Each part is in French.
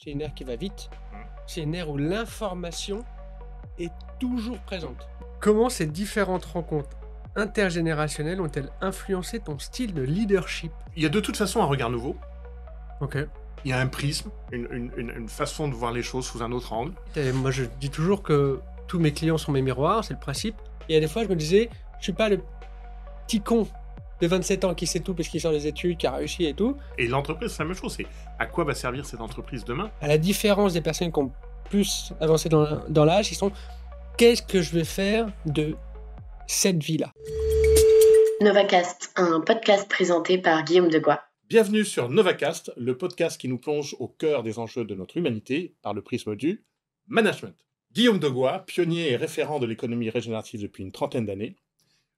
C'est une ère qui va vite. Mmh. C'est une ère où l'information est toujours présente. Comment ces différentes rencontres intergénérationnelles ont-elles influencé ton style de leadership? Il y a de toute façon un regard nouveau. Ok. Il y a un prisme, une façon de voir les choses sous un autre angle. Et moi, je dis toujours que tous mes clients sont mes miroirs, c'est le principe. Et il y a des fois, je me disais, je suis pas le petit con de 27 ans qui sait tout parce qu'il sort des études, qui a réussi et tout. Et l'entreprise, c'est la même chose. C'est à quoi va servir cette entreprise demain? À la différence des personnes qui ont plus avancé dans l'âge, ils sont qu'est-ce que je vais faire de cette vie-là? Novacast, un podcast présenté par Guillaume Degois. Bienvenue sur Novacast, le podcast qui nous plonge au cœur des enjeux de notre humanité par le prisme du management. Guillaume Degois, pionnier et référent de l'économie régénérative depuis une trentaine d'années,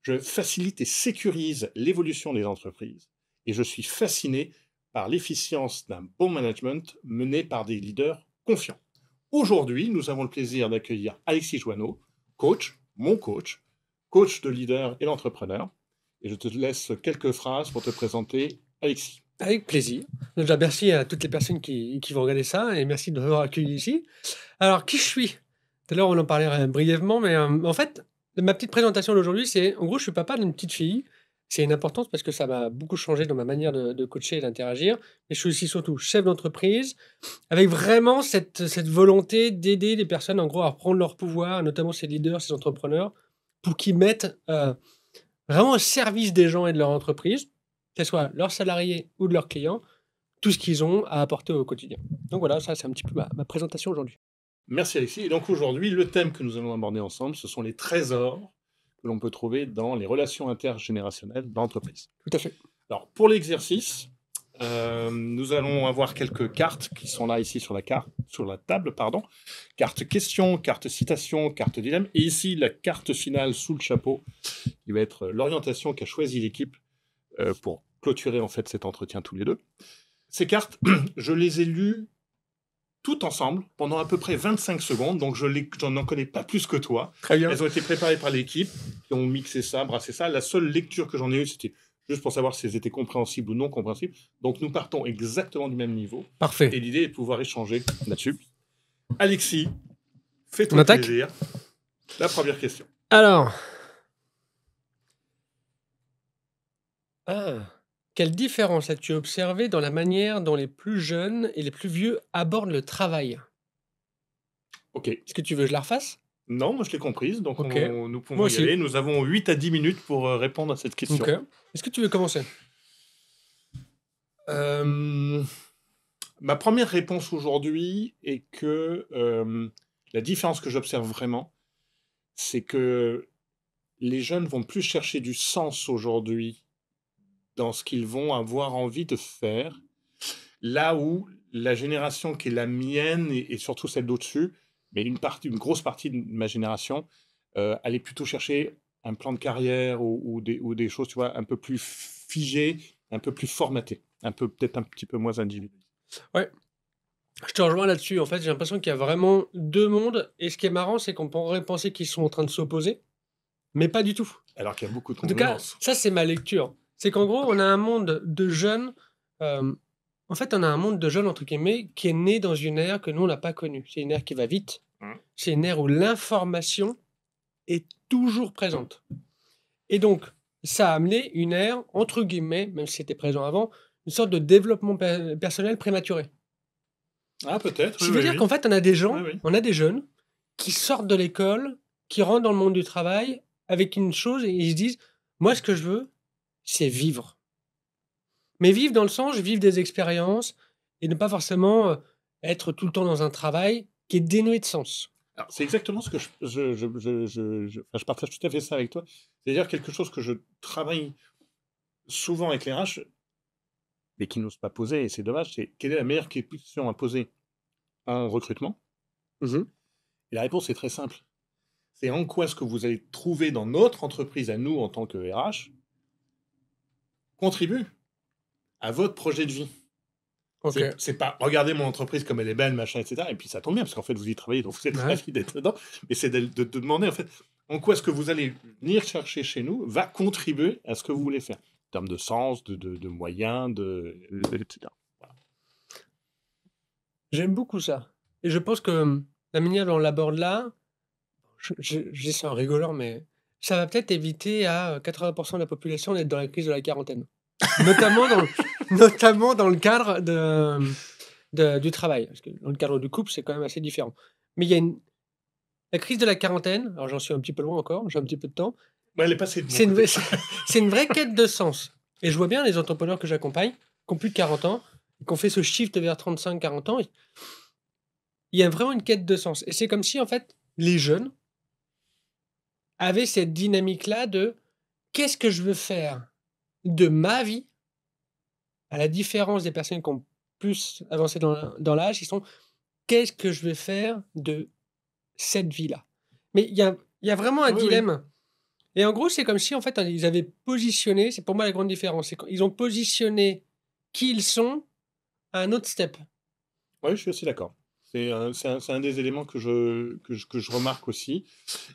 je facilite et sécurise l'évolution des entreprises et je suis fasciné par l'efficience d'un bon management mené par des leaders confiants. Aujourd'hui, nous avons le plaisir d'accueillir Alexis Joanneau, coach, mon coach de leader et d'entrepreneur. Et je te laisse quelques phrases pour te présenter, Alexis. Avec plaisir. Déjà, merci à toutes les personnes qui vont regarder ça et merci de m'avoir accueilli ici. Alors, qui je suis? Tout à l'heure, on en parlait brièvement, mais en fait, ma petite présentation d'aujourd'hui, c'est en gros, je suis papa d'une petite fille. C'est une importance parce que ça m'a beaucoup changé dans ma manière de coacher et d'interagir. Mais je suis aussi surtout chef d'entreprise avec vraiment cette volonté d'aider les personnes en gros à prendre leur pouvoir, notamment ces leaders, ces entrepreneurs, pour qu'ils mettent vraiment au service des gens et de leur entreprise, que ce soit leurs salariés ou de leurs clients, tout ce qu'ils ont à apporter au quotidien. Donc voilà, ça c'est un petit peu ma présentation aujourd'hui. Merci Alexis. Et donc aujourd'hui, le thème que nous allons aborder ensemble, ce sont les trésors que l'on peut trouver dans les relations intergénérationnelles d'entreprise. Tout à fait. Alors pour l'exercice, nous allons avoir quelques cartes qui sont là ici sur la table. Carte question, carte citation, carte dilemme. Et ici, la carte finale sous le chapeau, qui va être l'orientation qu'a choisie l'équipe pour clôturer en fait cet entretien tous les deux. Ces cartes, je les ai lues toutes ensemble pendant à peu près 25 secondes, donc je n'en connais pas plus que toi. Très bien. Elles ont été préparées par l'équipe, qui ont mixé ça, brassé ça. La seule lecture que j'en ai eue, c'était juste pour savoir si elles étaient compréhensibles ou non compréhensibles. Donc nous partons exactement du même niveau. Parfait. Et l'idée est de pouvoir échanger là-dessus. Alexis, On fais-toi attaque plaisir. La première question. Alors. Quelle différence as-tu observé dans la manière dont les plus jeunes et les plus vieux abordent le travail? Ok. Est-ce que tu veux que je la refasse? Non, moi je l'ai comprise, donc Ok. nous pouvons Moi y aussi. aller. Nous avons 8 à 10 minutes pour répondre à cette question. Ok. Est-ce que tu veux commencer? Ma première réponse aujourd'hui est que la différence que j'observe vraiment, c'est que les jeunes vont plus chercher du sens aujourd'hui dans ce qu'ils vont avoir envie de faire, là où la génération qui est la mienne et surtout celle d'au-dessus, mais une grosse partie de ma génération, allait plutôt chercher un plan de carrière ou des choses, tu vois, un peu plus figées, un peu plus formatées, peut-être un petit peu moins individuelles. Ouais. Je te rejoins là-dessus. En fait, j'ai l'impression qu'il y a vraiment deux mondes. Et ce qui est marrant, c'est qu'on pourrait penser qu'ils sont en train de s'opposer, mais pas du tout. Alors qu'il y a beaucoup de En tout cas, convergences. ça, c'est ma lecture. C'est qu'en gros, on a un monde de jeunes. En fait, on a un monde de jeunes, entre guillemets, qui est né dans une ère que nous, on n'a pas connue. C'est une ère qui va vite. C'est une ère où l'information est toujours présente. Et donc, ça a amené une ère, entre guillemets, même si c'était présent avant, une sorte de développement personnel prématuré. Ah, peut-être. Ce qui veut dire qu'en fait, on a des gens, Oui, oui. on a des jeunes qui sortent de l'école, qui rentrent dans le monde du travail avec une chose et ils se disent, moi, ce que je veux, c'est vivre. Mais vivre dans le sens, vivre des expériences et ne pas forcément être tout le temps dans un travail qui est dénué de sens. Alors, c'est exactement ce que je partage tout à fait ça avec toi. C'est-à-dire quelque chose que je travaille souvent avec les RH, mais qui n'osent pas poser, et c'est dommage, c'est quelle est la meilleure question à poser en recrutement? Et la réponse est très simple. C'est en quoi est-ce que vous allez trouver dans notre entreprise, à nous, en tant que RH, contribue à votre projet de vie. Ok. C'est pas regardez mon entreprise comme elle est belle, machin, etc. Et puis ça tombe bien, parce qu'en fait, vous y travaillez, donc vous êtes ravis d'être dedans. Mais c'est de demander, en fait, en quoi est-ce que vous allez venir chercher chez nous va contribuer à ce que vous voulez faire. En termes de sens, de moyens, etc. Voilà. J'aime beaucoup ça. Et je pense que la manière dont on l'aborde là, je dis ça en rigolant, mais ça va peut-être éviter à 80% de la population d'être dans la crise de la quarantaine. Notamment dans, notamment dans le cadre du travail. Parce que dans le cadre du couple, c'est quand même assez différent. Mais il y a la crise de la quarantaine, alors j'en suis un petit peu loin encore, j'ai un petit peu de temps. Ouais, elle est passée de mon C'est une, côté. c'est une vraie quête de sens. Et je vois bien les entrepreneurs que j'accompagne, qui ont plus de 40 ans, qui ont fait ce shift vers 35-40 ans. Il y a vraiment une quête de sens. Et c'est comme si, en fait, les jeunes avaient cette dynamique-là de qu'est-ce que je veux faire de ma vie, à la différence des personnes qui ont plus avancé dans l'âge, ils sont qu'est-ce que je vais faire de cette vie-là. Mais il y a vraiment un Oui, oui. dilemme. Et en gros, c'est comme si, en fait, ils avaient positionné, c'est pour moi la grande différence, c'est qu'ils ont positionné qui ils sont à un autre step. Oui, je suis aussi d'accord. C'est un des éléments que je remarque aussi.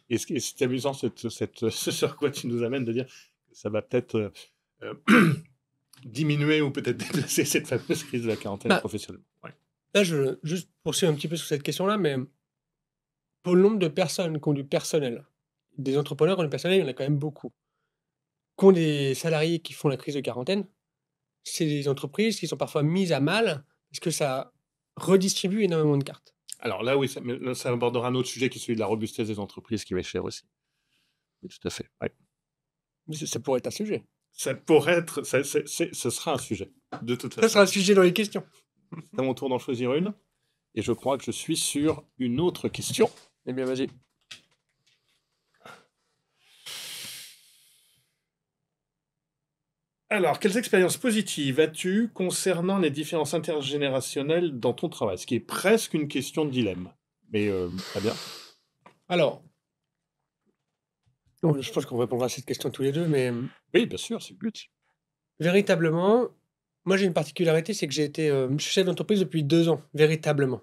Et c'est amusant ce sur quoi tu nous amènes de dire que ça va peut-être diminuer ou peut-être déplacer cette fameuse crise de la quarantaine Bah, professionnelle. Ouais. là, je veux juste poursuivre un petit peu sur cette question-là, mais pour le nombre de personnes qui ont du personnel, des entrepreneurs qui ont du personnel, il y en a quand même beaucoup. Qui ont des salariés qui font la crise de quarantaine, c'est des entreprises qui sont parfois mises à mal parce que ça redistribue énormément de cartes. Alors là, oui, mais là, ça abordera un autre sujet qui est celui de la robustesse des entreprises qui va être cher aussi. Oui, tout à fait. Ouais. Mais ça pourrait être un sujet. Ça pourrait être, ce sera un sujet, de toute Ça façon. sera un sujet dans les questions. C'est à mon tour d'en choisir une. Et je crois que je suis sur une autre question. Eh bien, vas-y. Alors, quelles expériences positives as-tu concernant les différences intergénérationnelles dans ton travail? Ce qui est presque une question de dilemme. Mais très bien. Alors, bon, je pense qu'on répondra à cette question tous les deux, mais Oui, bien sûr, c'est le but. véritablement, moi j'ai une particularité, c'est que j'ai été chef d'entreprise depuis 2 ans, véritablement.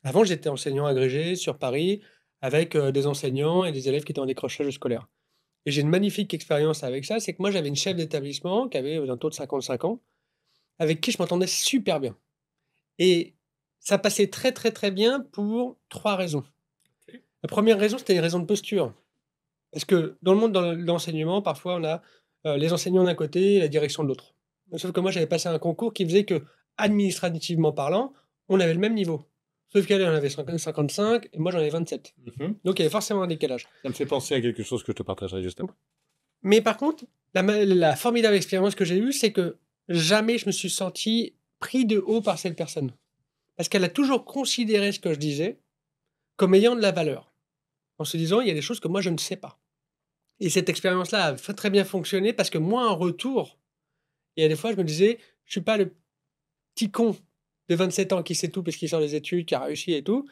Avant, j'étais enseignant agrégé sur Paris avec des enseignants et des élèves qui étaient en décrochage scolaire. Et j'ai une magnifique expérience avec ça, c'est que moi j'avais une chef d'établissement qui avait un taux de 55 ans, avec qui je m'entendais super bien. Et ça passait très très très bien pour 3 raisons. Ok. La première raison, c'était les raisons de posture. Parce que dans le monde de l'enseignement, parfois on a les enseignants d'un côté et la direction de l'autre. Sauf que moi j'avais passé un concours qui faisait que, administrativement parlant, on avait le même niveau. Sauf qu'elle en avait 55 et moi j'en avais 27. Mhm. Donc il y avait forcément un décalage. Ça me fait penser à quelque chose que je te partagerai juste après. Mais par contre, la formidable expérience que j'ai eue, c'est que jamais je me suis senti pris de haut par cette personne. Parce qu'elle a toujours considéré ce que je disais comme ayant de la valeur. En se disant, il y a des choses que moi je ne sais pas. Et cette expérience-là a très bien fonctionné parce que moi, en retour, il y a des fois, je me disais, je suis pas le petit con de 27 ans qui sait tout parce qu'il sort des études, qui a réussi et tout.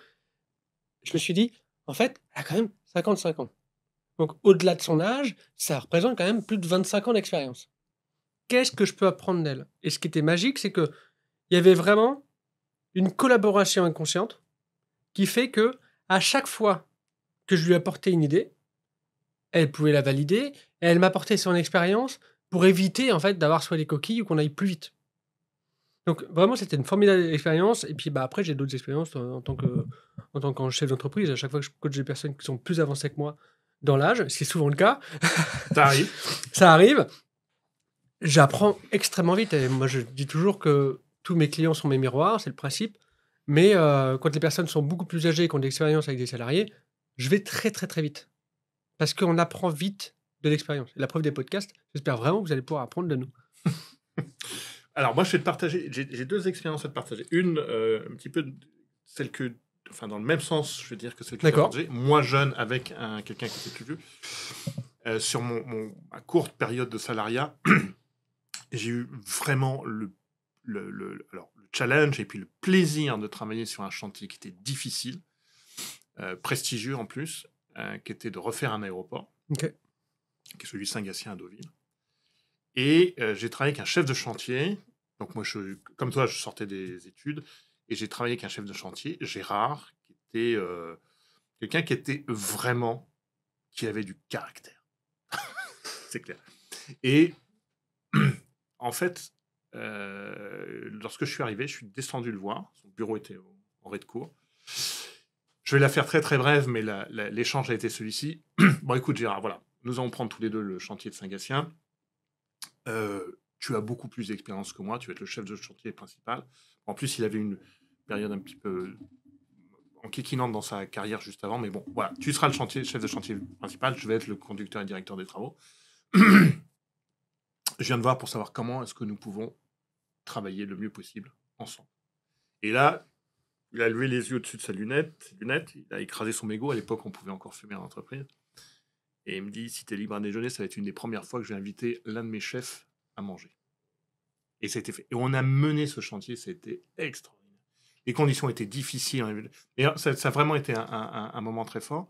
Je me suis dit, en fait, elle a quand même 55 ans. Donc, au-delà de son âge, ça représente quand même plus de 25 ans d'expérience. Qu'est-ce que je peux apprendre d'elle? Et ce qui était magique, c'est que il y avait vraiment une collaboration inconsciente qui fait que à chaque fois que je lui apportais une idée, elle pouvait la valider et elle m'apportait son expérience pour éviter en fait d'avoir soit des coquilles ou qu'on aille plus vite. Donc vraiment, c'était une formidable expérience. Et puis bah, après, j'ai d'autres expériences en tant que chef d'entreprise. À chaque fois que je coach des personnes qui sont plus avancées que moi dans l'âge, c'est souvent le cas, Ça arrive. ça arrive, j'apprends extrêmement vite. Et moi, je dis toujours que tous mes clients sont mes miroirs, c'est le principe. Mais quand les personnes sont beaucoup plus âgées et qui ont de l'expérience avec des salariés, je vais très très très vite. Parce qu'on apprend vite de l'expérience. Et la preuve des podcasts, j'espère vraiment que vous allez pouvoir apprendre de nous. Alors, moi, je vais te partager. J'ai deux expériences à te partager. Une, un petit peu celle que. Enfin, dans le même sens, je veux dire, que celle que tu as D'accord. partagée. Moi, jeune, avec quelqu'un qui était plus vieux. Sur ma courte période de salariat, j'ai eu vraiment alors, le challenge et puis le plaisir de travailler sur un chantier qui était difficile, prestigieux en plus, qui était de refaire un aéroport, Ok. qui est celui de Saint-Gatien à Deauville. Et j'ai travaillé avec un chef de chantier. Donc moi, comme toi, je sortais des études. Et j'ai travaillé avec un chef de chantier, Gérard, qui était quelqu'un qui était vraiment... qui avait du caractère. C'est clair. Et en fait, lorsque je suis arrivé, je suis descendu le voir. Son bureau était en raid court. Je vais la faire très très brève, mais l'échange a été celui-ci. Bon, écoute, Gérard, voilà. Nous allons prendre tous les deux le chantier de Saint-Gatien. Tu as beaucoup plus d'expérience que moi. Tu vas être le chef de chantier principal. En plus, il avait une période un petit peu enquiquinante dans sa carrière juste avant. Mais bon, voilà. Tu seras le chef de chantier principal. Je vais être le conducteur et directeur des travaux. Je viens de voir pour savoir comment est-ce que nous pouvons travailler le mieux possible ensemble. Et là, il a levé les yeux au-dessus de ses lunettes, il a écrasé son mégot. À l'époque, on pouvait encore fumer en entreprise. Et il me dit, si tu es libre à déjeuner, ça va être une des premières fois que je vais inviter l'un de mes chefs à manger. Et ça a été fait. Et on a mené ce chantier, c'était extraordinaire. Les conditions étaient difficiles. Et ça a vraiment été un moment très fort.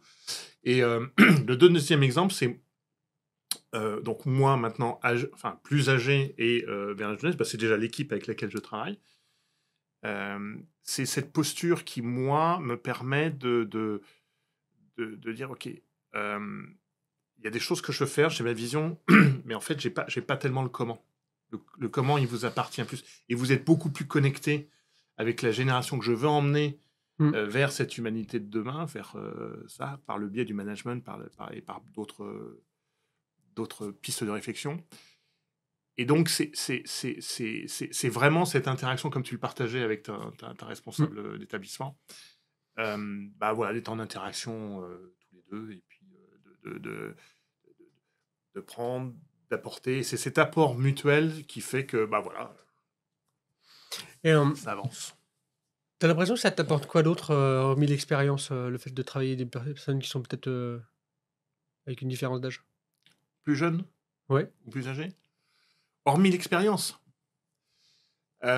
Et le deuxième exemple, c'est donc moi maintenant, plus âgé et vers la jeunesse, c'est déjà l'équipe avec laquelle je travaille. C'est cette posture qui, moi, me permet de dire, OK, il y a des choses que je veux faire, j'ai ma vision, mais en fait, j'ai pas tellement le comment. Le comment, il vous appartient plus. Et vous êtes beaucoup plus connecté avec la génération que je veux emmener vers cette humanité de demain, vers ça, par le biais du management et par d'autres pistes de réflexion. Et donc, c'est vraiment cette interaction, comme tu le partageais avec ta responsable d'établissement, voilà, d'être en interaction tous les deux, et puis de prendre, d'apporter. C'est cet apport mutuel qui fait que, voilà, et, ça avance. T'as l'impression que ça t'apporte quoi d'autre, hormis l'expérience, le fait de travailler avec des personnes qui sont peut-être avec une différence d'âge? Plus jeunes? Ouais. Ou plus âgés? Hormis l'expérience. Il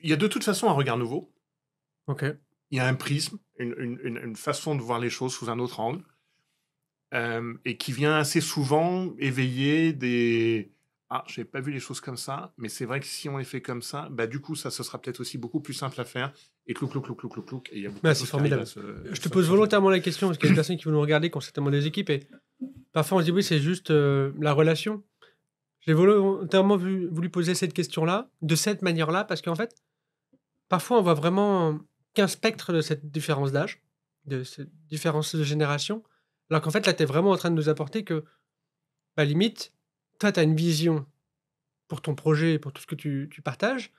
y a de toute façon un regard nouveau. Ok. Il y a un prisme, une façon de voir les choses sous un autre angle, et qui vient assez souvent éveiller des « Ah, je n'avais pas vu les choses comme ça, mais c'est vrai que si on les fait comme ça, du coup, ça, ce sera peut-être aussi beaucoup plus simple à faire. » Et clouc, clouc, clouc, clouc, clouc, clouc. Et il y a beaucoup de C'est choses formidable. qui arrivent à Je te pose volontairement la question parce qu'il y a des personnes qui vont nous regarder, qui ont certainement des équipes, et parfois on se dit oui, c'est juste la relation. J'ai volontairement voulu poser cette question-là, de cette manière-là, parce qu'en fait, parfois on voit vraiment qu'un spectre de cette différence d'âge, de cette différence de génération, alors qu'en fait là, tu es vraiment en train de nous apporter que, limite, toi, tu as une vision pour ton projet, pour tout ce que tu partages,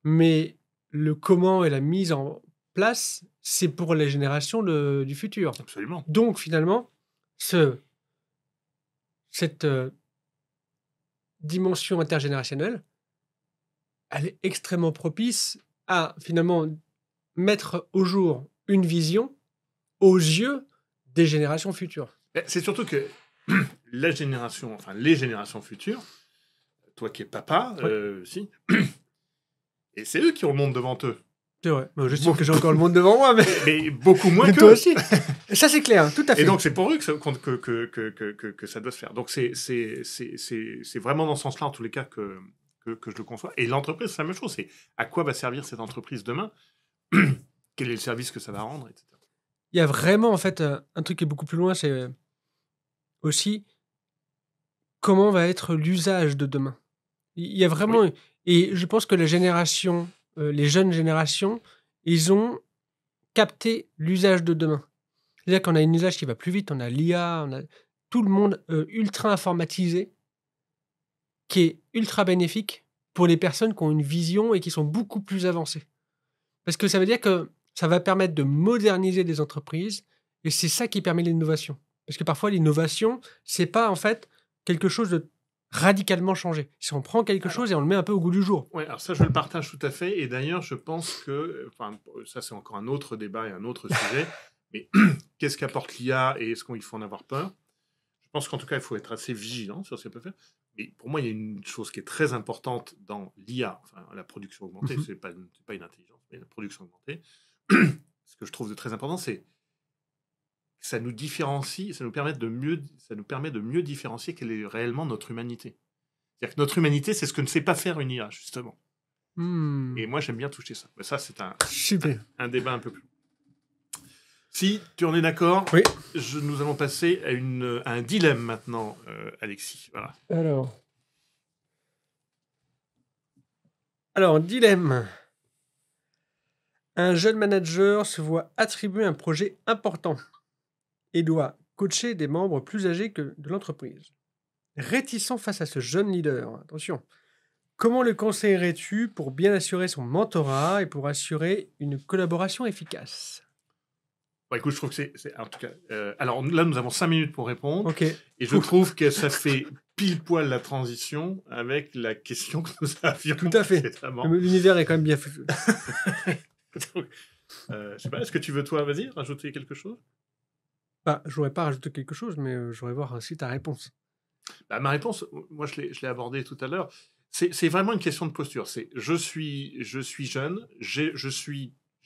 mais le comment et la mise en place, c'est pour les générations du futur. Absolument. Donc finalement, cette dimension intergénérationnelle, elle est extrêmement propice à finalement mettre au jour une vision aux yeux des générations futures. C'est surtout que les générations futures, toi qui es papa, si, et c'est eux qui ont le monde devant eux. C'est vrai. Je sais que j'ai encore le monde devant moi, mais beaucoup moins que toi aussi. Et ça, c'est clair, tout à fait. Et donc, c'est pour eux que ça doit se faire. Donc, c'est vraiment dans ce sens-là, en tous les cas, que je le conçois. Et l'entreprise, c'est la même chose. C'est à quoi va servir cette entreprise demain? Quel est le service que ça va rendre, etc. Il y a vraiment, en fait, un truc qui est beaucoup plus loin, c'est aussi comment va être l'usage de demain. Il y a vraiment... Oui. Et je pense que les jeunes générations, ils ont capté l'usage de demain. C'est-à-dire qu'on a un usage qui va plus vite, on a l'IA, on a tout le monde ultra informatisé, qui est ultra bénéfique pour les personnes qui ont une vision et qui sont beaucoup plus avancées. Parce que ça veut dire que ça va permettre de moderniser des entreprises, et c'est ça qui permet l'innovation. Parce que parfois, l'innovation, c'est pas en fait quelque chose de radicalement changé. Si on prend quelque chose et on le met un peu au goût du jour. Oui, alors ça, je le partage tout à fait. Et d'ailleurs, je pense que, ça, c'est encore un autre débat et un autre sujet. Mais qu'est-ce qu'apporte l'IA et est-ce qu'il faut en avoir peur? Je pense qu'en tout cas, il faut être assez vigilant sur ce qu'elle peut faire. Mais pour moi, il y a une chose qui est très importante dans l'IA, la production augmentée, c'est pas une intelligence, mais la production augmentée. Ce que je trouve de très important, c'est que ça nous différencie, ça nous permet de mieux différencier quelle est réellement notre humanité. C'est-à-dire que notre humanité, c'est ce que ne sait pas faire une IA, justement. Et moi, j'aime bien toucher ça. Mais ça, c'est un débat un peu plus. Si tu en es d'accord, oui. Nous allons passer à un dilemme maintenant, Alexis. Voilà. Alors, dilemme. Un jeune manager se voit attribuer un projet important et doit coacher des membres plus âgés que de l'entreprise. Réticent face à ce jeune leader, attention, comment le conseillerais-tu pour bien assurer son mentorat et pour assurer une collaboration efficace? Bah, écoute, je trouve que en tout cas, alors là, nous avons 5 minutes pour répondre. Ok. Et je trouve que ça fait pile poil la transition avec la question que nous avions Tout à fait. précédemment. L'univers est quand même bien fait. Donc, je sais pas, est-ce que tu veux, toi, vas-y, rajouter quelque chose? Bah, je n'aurais pas rajouté quelque chose, mais je voudrais voir aussi ta réponse. Bah, ma réponse, moi, je l'ai abordée tout à l'heure. C'est vraiment une question de posture. C'est je suis jeune, j'ai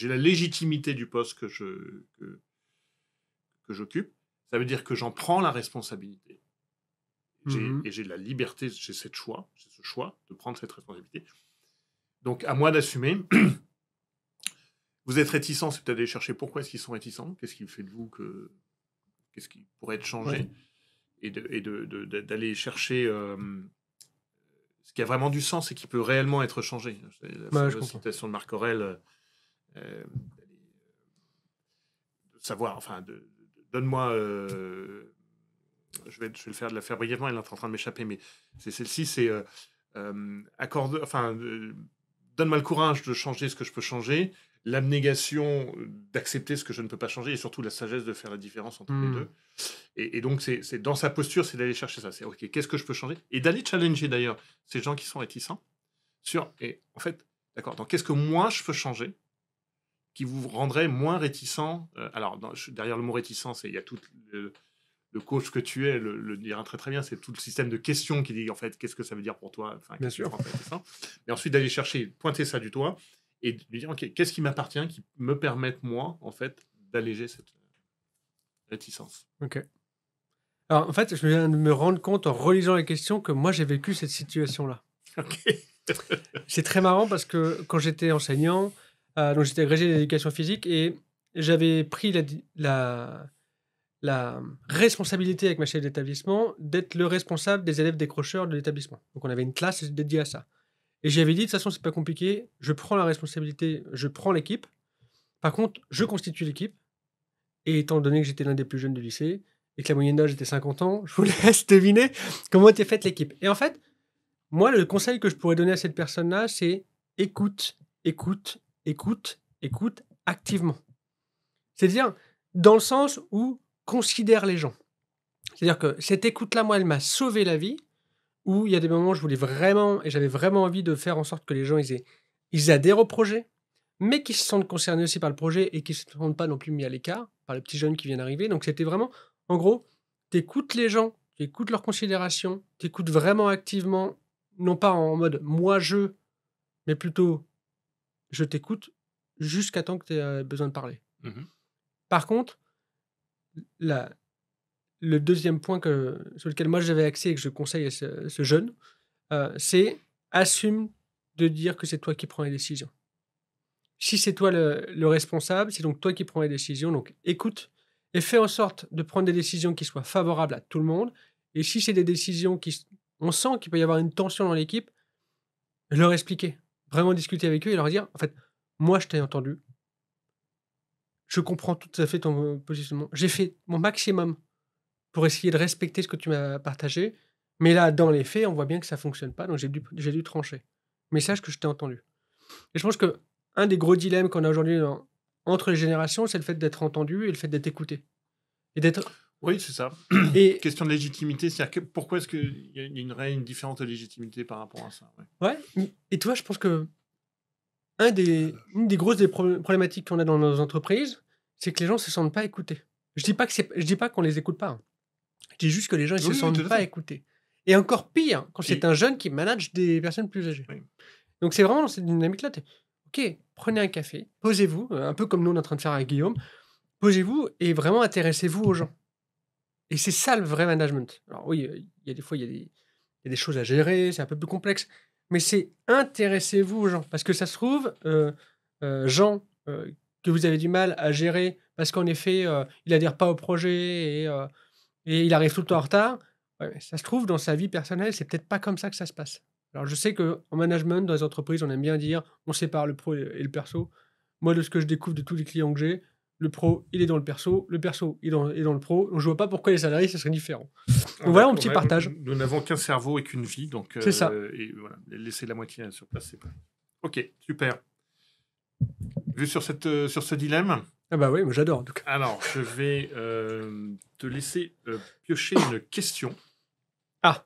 la légitimité du poste que j'occupe. Ça veut dire que j'en prends la responsabilité. Et j'ai la liberté, j'ai ce choix de prendre cette responsabilité. Donc, à moi d'assumer. Vous êtes réticents, c'est peut-être d'aller chercher pourquoi est-ce qu'ils sont réticents, qu'est-ce qui fait de vous qu'est-ce qui pourrait être changé, et d'aller chercher ce qui a vraiment du sens et qui peut réellement être changé. C'est la fameuse citation de Marc Aurèle, savoir, enfin, donne-moi, je vais le faire brièvement, elle est en train de m'échapper, mais c'est celle-ci, c'est donne-moi le courage de changer ce que je peux changer, l'abnégation d'accepter ce que je ne peux pas changer, et surtout la sagesse de faire la différence entre les deux. Et donc, c'est dans sa posture, c'est d'aller chercher ça. C'est OK, qu'est-ce que je peux changer? Et d'aller challenger d'ailleurs ces gens qui sont réticents et en fait, d'accord, donc qu'est-ce que moi je peux changer qui vous rendrait moins réticent? Alors, derrière le mot réticent, il y a tout le coach que tu es le dira très très bien, c'est tout le système de questions qui dit en fait qu'est-ce que ça veut dire pour toi, enfin, bien sûr. Mais ensuite d'aller chercher, pointer ça du doigt et de lui dire ok, qu'est-ce qui m'appartient, qui me permette moi en fait d'alléger cette réticence. Ok. Alors en fait, je viens de me rendre compte en relisant les questions que moi j'ai vécu cette situation-là. Ok. C'est très marrant parce que quand j'étais enseignant, donc j'étais agrégé d'éducation physique et j'avais pris la responsabilité avec ma chef d'établissement d'être le responsable des élèves décrocheurs de l'établissement. Donc on avait une classe dédiée à ça. Et j'avais dit, de toute façon, c'est pas compliqué, je prends la responsabilité, je prends l'équipe. Par contre, je constitue l'équipe. Et étant donné que j'étais l'un des plus jeunes du lycée et que la moyenne d'âge était 50 ans, je vous laisse deviner comment était faite l'équipe. Et en fait, moi, le conseil que je pourrais donner à cette personne-là, c'est écoute, écoute, écoute, écoute activement. C'est-à-dire, dans le sens où considère les gens. C'est-à-dire que cette écoute-là, moi, elle m'a sauvé la vie, où il y a des moments où je voulais vraiment, et j'avais vraiment envie de faire en sorte que les gens, ils adhèrent au projet, mais qu'ils se sentent concernés aussi par le projet et qu'ils ne se sentent pas non plus mis à l'écart par les petits jeunes qui viennent d'arriver. Donc, c'était vraiment, en gros, tu écoutes les gens, tu écoutes leurs considérations, tu écoutes vraiment activement, non pas en mode « moi, je », mais plutôt « je t'écoute » jusqu'à temps que tu aies besoin de parler. Par contre, le deuxième point sur lequel moi j'avais accès et que je conseille à ce jeune, c'est assume de dire que c'est toi qui prends les décisions. Si c'est toi le responsable, c'est donc toi qui prends les décisions. Donc écoute et fais en sorte de prendre des décisions qui soient favorables à tout le monde. Et si c'est des décisions on sent qu'il peut y avoir une tension dans l'équipe, leur expliquer. Vraiment discuter avec eux et leur dire, en fait, moi je t'ai entendu. Je comprends tout à fait ton positionnement. J'ai fait mon maximum pour essayer de respecter ce que tu m'as partagé. Mais là, dans les faits, on voit bien que ça ne fonctionne pas. Donc j'ai dû trancher. Mais sache que je t'ai entendu. Et je pense que un des gros dilemmes qu'on a aujourd'hui entre les générations, c'est le fait d'être entendu et le fait d'être écouté. Et d'être... Oui, c'est ça. Question de légitimité, c'est-à-dire pourquoi est-ce qu'il y a une différente légitimité par rapport à ça? Ouais. Et tu vois, je pense que une des grosses problématiques qu'on a dans nos entreprises, c'est que les gens ne se sentent pas écoutés. Je dis pas qu'on les écoute pas. Je dis juste que les gens ne se sentent pas écoutés. Et encore pire, quand c'est un jeune qui manage des personnes plus âgées. Oui. Donc c'est vraiment dans cette dynamique-là. Ok, prenez un café, posez-vous, un peu comme nous on est en train de faire avec Guillaume, posez-vous et vraiment intéressez-vous aux gens. Et c'est ça le vrai management. Alors oui, il y a des fois, il y a des choses à gérer, c'est un peu plus complexe, mais c'est intéressez-vous aux gens. Parce que ça se trouve, gens que vous avez du mal à gérer parce qu'en effet, il n'adhère pas au projet et il arrive tout le temps en retard, ça se trouve, dans sa vie personnelle, c'est peut-être pas comme ça que ça se passe. Alors, je sais qu'en management, dans les entreprises, on aime bien dire on sépare le pro et le perso. moi, de ce que je découvre de tous les clients que j'ai, le pro, il est dans le perso il est dans le pro. Donc, je vois pas pourquoi les salariés, ça serait différent. Donc, voilà mon petit partage. Nous n'avons qu'un cerveau et qu'une vie, donc C'est ça. et voilà, laisser la moitié sur place, c'est pas. Ok, super. Vu sur ce dilemme. Ah bah oui, moi j'adore en tout cas. Alors, je vais te laisser piocher une question. Ah,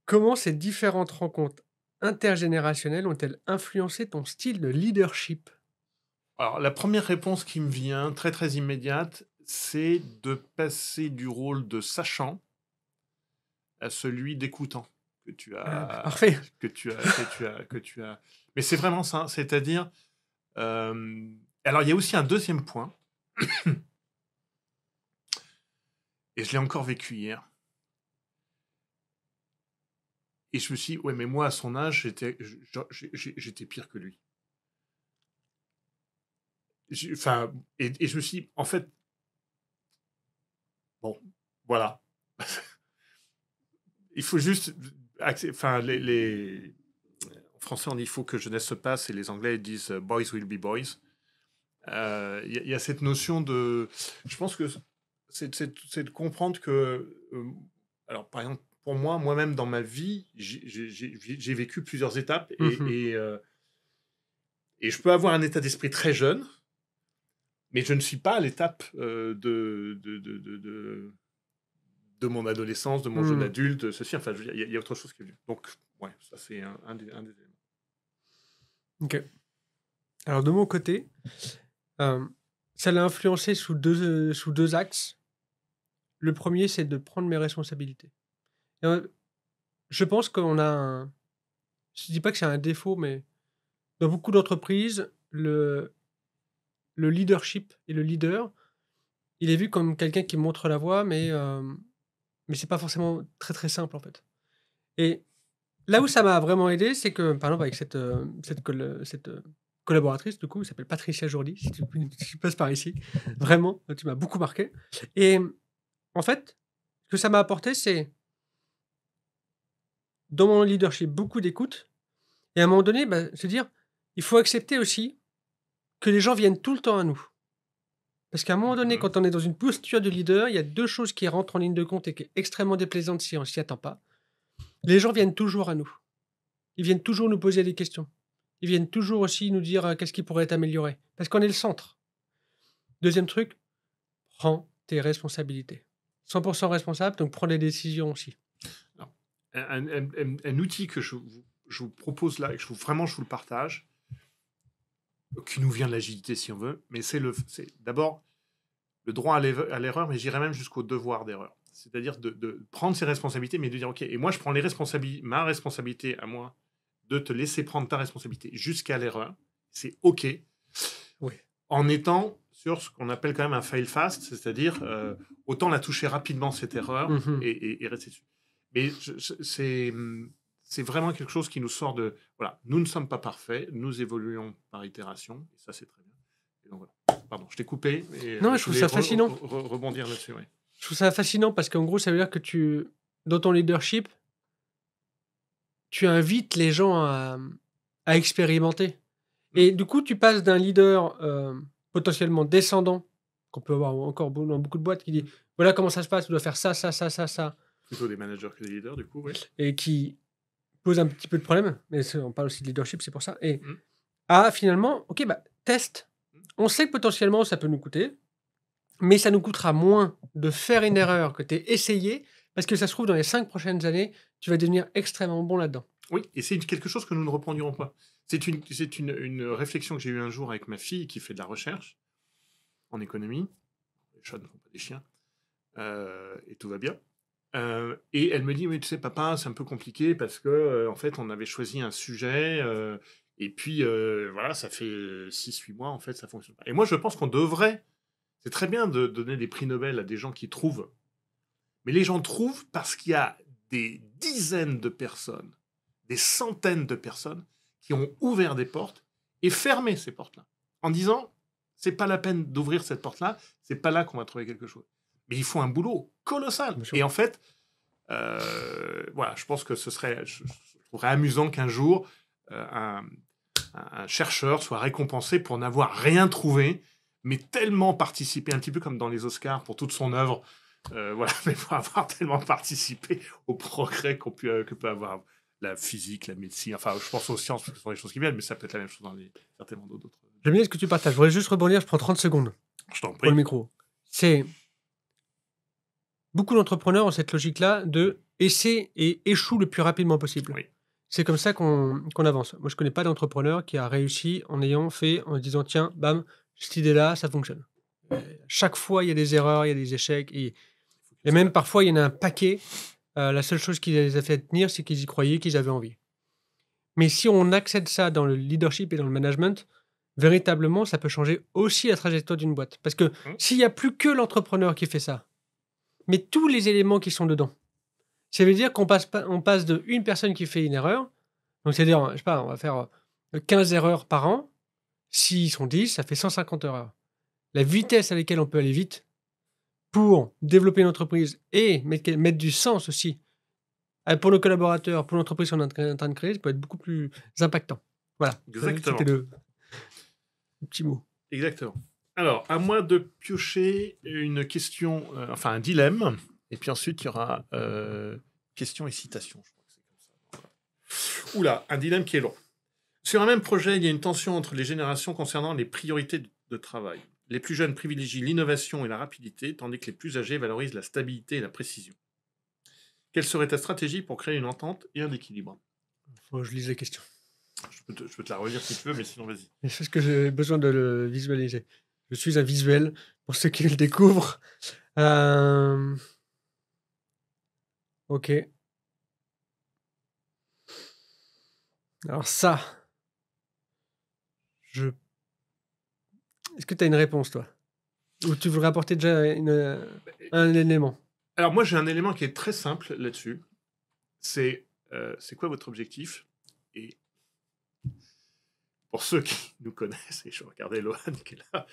comment ces différentes rencontres intergénérationnelles ont-elles influencé ton style de leadership? Alors, la première réponse qui me vient, très très immédiate, c'est de passer du rôle de sachant à celui d'écoutant que tu as, Parfait. que tu as. Mais c'est vraiment ça, c'est-à-dire. Alors, il y a aussi un deuxième point, et je l'ai encore vécu hier. Et je me suis dit, ouais, mais moi, à son âge, j'étais pire que lui. Enfin, et je me suis dit, en fait, bon, voilà. Il faut juste. Enfin, en français, on dit il faut que jeunesse se passe, et les Anglais disent boys will be boys. Il y a cette notion de. Je pense que c'est de comprendre que. Alors, par exemple, pour moi-même, dans ma vie, j'ai vécu plusieurs étapes et je peux avoir un état d'esprit très jeune, mais je ne suis pas à l'étape de mon adolescence, de mon jeune adulte, ceci. Enfin, il y a autre chose qui est venu. Donc, ouais, ça, c'est un des éléments. Ok. Alors, de mon côté, ça l'a influencé sous deux axes. Le premier, c'est de prendre mes responsabilités. Et, je pense qu'on a un... Je dis pas que c'est un défaut, mais dans beaucoup d'entreprises, le leadership et le leader, il est vu comme quelqu'un qui montre la voie, mais c'est pas forcément très très simple en fait. Et là où ça m'a vraiment aidé, c'est que, par exemple, avec cette collaboratrice, du coup, qui s'appelle Patricia Jourdi, si tu passes par ici, vraiment, tu m'as beaucoup marqué. Et en fait, ce que ça m'a apporté, c'est, dans mon leadership, beaucoup d'écoute. Et à un moment donné, se dire, il faut accepter aussi que les gens viennent tout le temps à nous. Parce qu'à un moment donné, quand on est dans une posture de leader, il y a deux choses qui rentrent en ligne de compte et qui est extrêmement déplaisante si on s'y attend pas. Les gens viennent toujours à nous. Ils viennent toujours nous poser des questions. Ils viennent toujours aussi nous dire qu'est-ce qui pourrait être amélioré. Parce qu'on est le centre. Deuxième truc, prends tes responsabilités. 100% responsable, donc prends des décisions aussi. Alors, un outil que je vous propose là, et que je vous le partage, qui nous vient de l'agilité si on veut, mais c'est d'abord le droit à l'erreur, mais j'irais même jusqu'au devoir d'erreur. C'est-à-dire de prendre ses responsabilités, mais de dire, OK, et moi je prends ma responsabilité à moi de te laisser prendre ta responsabilité jusqu'à l'erreur. C'est OK. Oui. En étant sur ce qu'on appelle quand même un fail fast, c'est-à-dire autant la toucher rapidement cette erreur et rester dessus. Mais c'est vraiment quelque chose qui nous sort de... Voilà, nous ne sommes pas parfaits, nous évoluons par itération, et ça c'est très bien. Et donc voilà. Pardon, je t'ai coupé. Non, je trouve ça fascinant. Rebondir là-dessus, oui. Je trouve ça fascinant parce qu'en gros, ça veut dire que dans ton leadership, tu invites les gens à expérimenter. Et du coup, tu passes d'un leader potentiellement descendant, qu'on peut avoir encore dans beaucoup de boîtes, qui dit voilà comment ça se passe, tu dois faire ça, ça, ça, ça, ça. Plutôt des managers que des leaders, du coup, oui. Et qui pose un petit peu de problème, mais on parle aussi de leadership, c'est pour ça. Et finalement, ok, teste. On sait que potentiellement ça peut nous coûter, mais ça nous coûtera moins de faire une erreur que tu aies essayé, parce que ça se trouve, dans les 5 prochaines années, tu vas devenir extrêmement bon là-dedans. Oui, et c'est quelque chose que nous ne reprendrons pas. C'est une réflexion que j'ai eue un jour avec ma fille qui fait de la recherche en économie. Les chats ne font pas des chiens. Et tout va bien. Et elle me dit, mais tu sais, papa, c'est un peu compliqué parce que, en fait, on avait choisi un sujet et puis, voilà, ça fait 6-8 mois, en fait, ça fonctionne pas. Et moi, je pense qu'on devrait... C'est très bien de donner des prix Nobel à des gens qui trouvent. Mais les gens trouvent parce qu'il y a des dizaines de personnes, des centaines de personnes qui ont ouvert des portes et fermé ces portes-là. En disant, c'est pas la peine d'ouvrir cette porte-là, c'est pas là qu'on va trouver quelque chose. Mais ils font un boulot colossal. Et en fait, voilà, je pense que je trouverais amusant qu'un jour, un chercheur soit récompensé pour n'avoir rien trouvé, mais tellement participé, un petit peu comme dans les Oscars pour toute son œuvre, voilà, mais pour avoir tellement participé au progrès que peut avoir la physique, la médecine, enfin, je pense aux sciences, parce que ce sont des choses qui viennent, mais ça peut être la même chose dans certainement d'autres. J'aime bien ce que tu partages. Je voudrais juste rebondir, je prends 30 secondes Je t'en pour prie. le micro. C'est... Beaucoup d'entrepreneurs ont cette logique-là de essaie et échoue le plus rapidement possible. Oui. C'est comme ça qu'on avance. Moi, je connais pas d'entrepreneur qui a réussi en ayant fait, en se disant, tiens, bam, cette idée-là, ça fonctionne. Chaque fois, il y a des erreurs, il y a des échecs. Et même parfois, il y en a un paquet. La seule chose qui les a fait tenir, c'est qu'ils y croyaient, qu'ils avaient envie. Mais si on accède ça dans le leadership et dans le management, véritablement, ça peut changer aussi la trajectoire d'une boîte. Parce que s'il n'y a plus que l'entrepreneur qui fait ça, mais tous les éléments qui sont dedans, ça veut dire qu'on passe de une personne qui fait une erreur, donc c'est-à-dire, je sais pas, on va faire 15 erreurs par an. S'ils sont 10, ça fait 150 erreurs. La vitesse à laquelle on peut aller vite pour développer une entreprise et mettre du sens aussi pour nos collaborateurs, pour l'entreprise qu'on est en train de créer, ça peut être beaucoup plus impactant. Voilà. Exactement. C'était le petit mot. Exactement. Alors, à moi de piocher une question, enfin un dilemme, et puis ensuite il y aura question et citation. Je crois que c'est comme ça. Voilà. Oula, un dilemme qui est long. Sur un même projet, il y a une tension entre les générations concernant les priorités de travail. Les plus jeunes privilégient l'innovation et la rapidité, tandis que les plus âgés valorisent la stabilité et la précision. Quelle serait ta stratégie pour créer une entente et un équilibre ? Faut que je lise la question. Je peux te la redire si tu veux, mais sinon vas-y. C'est ce que j'ai besoin de le visualiser. Je suis un visuel, pour ceux qui le découvrent. Ok. Alors ça, est-ce que tu as une réponse, toi? Ou tu voudrais apporter déjà un élément? Alors moi, j'ai un élément qui est très simple là-dessus. C'est quoi votre objectif? Et pour ceux qui nous connaissent, et je regardais Lohan qui est là,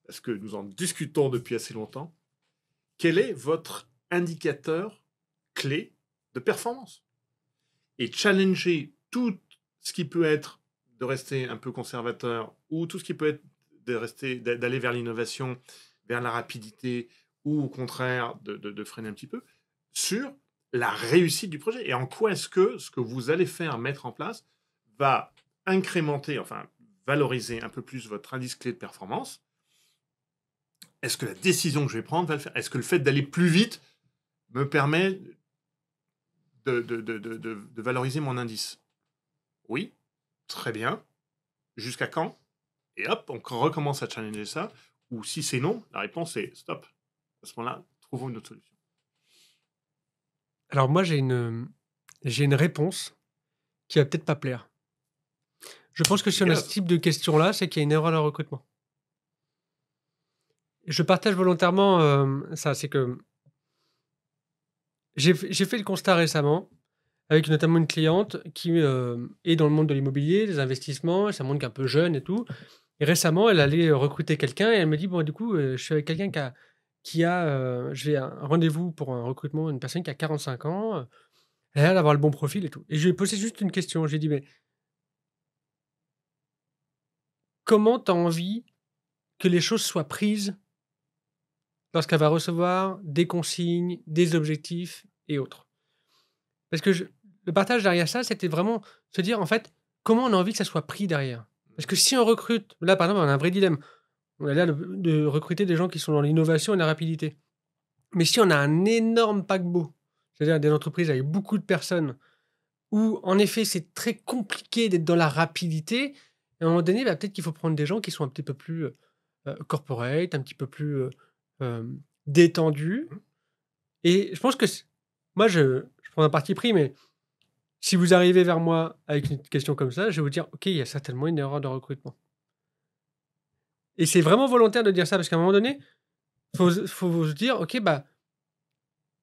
parce que nous en discutons depuis assez longtemps, quel est votre indicateur clé de performance? Et challenger tout ce qui peut être de rester un peu conservateur, ou tout ce qui peut être d'aller vers l'innovation, vers la rapidité, ou au contraire de freiner un petit peu, sur la réussite du projet. Et en quoi est-ce que ce que vous allez faire, mettre en place, va incrémenter, enfin valoriser un peu plus votre indice clé de performance? Est-ce que la décision que je vais prendre va le faire? Est-ce que le fait d'aller plus vite me permet de valoriser mon indice? Oui, très bien. Jusqu'à quand? Et hop, on recommence à challenger ça. Ou si c'est non, la réponse est stop. À ce moment-là, trouvons une autre solution. Alors moi, j'ai une réponse qui va peut-être pas plaire. Je pense que si on a ce type de questions-là, c'est qu'il y a une erreur de recrutement. Et je partage volontairement ça, c'est que j'ai fait le constat récemment avec notamment une cliente qui est dans le monde de l'immobilier, des investissements, c'est un monde qui est un peu jeune et tout. Et récemment, elle allait recruter quelqu'un et elle me dit, bon, du coup, je suis avec quelqu'un je vais à un rendez-vous pour un recrutement, une personne qui a 45 ans, elle a l'air d'avoir le bon profil et tout. Et je lui ai posé juste une question, je lui ai dit, mais comment tu as envie que les choses soient prises lorsqu'elle va recevoir des consignes, des objectifs et autres? Parce que le partage derrière ça, c'était vraiment se dire, en fait, comment on a envie que ça soit pris derrière? Parce que si on recrute, là, par exemple, on a un vrai dilemme. On a l'air de recruter des gens qui sont dans l'innovation et la rapidité. Mais si on a un énorme paquebot, c'est-à-dire des entreprises avec beaucoup de personnes, où, en effet, c'est très compliqué d'être dans la rapidité, à un moment donné, bah, peut-être qu'il faut prendre des gens qui sont un petit peu plus corporate, un petit peu plus détendus. Et je pense que moi, je prends un parti pris, mais si vous arrivez vers moi avec une question comme ça, je vais vous dire, OK, il y a certainement une erreur de recrutement. Et c'est vraiment volontaire de dire ça, parce qu'à un moment donné, faut se dire, OK, bah,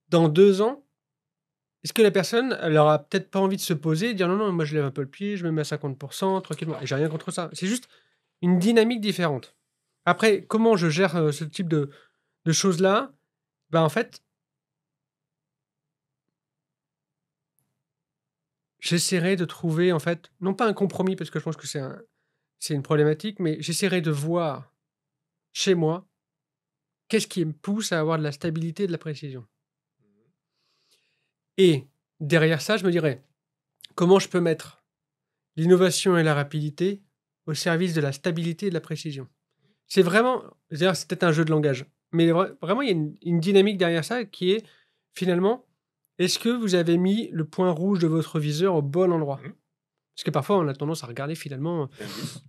dans 2 ans, est-ce que la personne, elle aura peut-être pas envie de se poser et dire: «Non, non, moi je lève un peu le pied, je me mets à 50 tranquillement» et j'ai rien contre ça. C'est juste une dynamique différente. Après, comment je gère, ce type de choses-là? Bah, en fait j'essaierai de trouver, en fait, non pas un compromis parce que je pense que c'est une problématique, mais j'essaierai de voir chez moi qu'est-ce qui me pousse à avoir de la stabilité et de la précision. Et derrière ça, je me dirais, comment je peux mettre l'innovation et la rapidité au service de la stabilité et de la précision. C'est vraiment, c'est-à-dire, c'est peut-être un jeu de langage, mais vraiment, il y a une dynamique derrière ça qui est, finalement, est-ce que vous avez mis le point rouge de votre viseur au bon endroit? Mhm. Parce que parfois, on a tendance à regarder, finalement, Indice.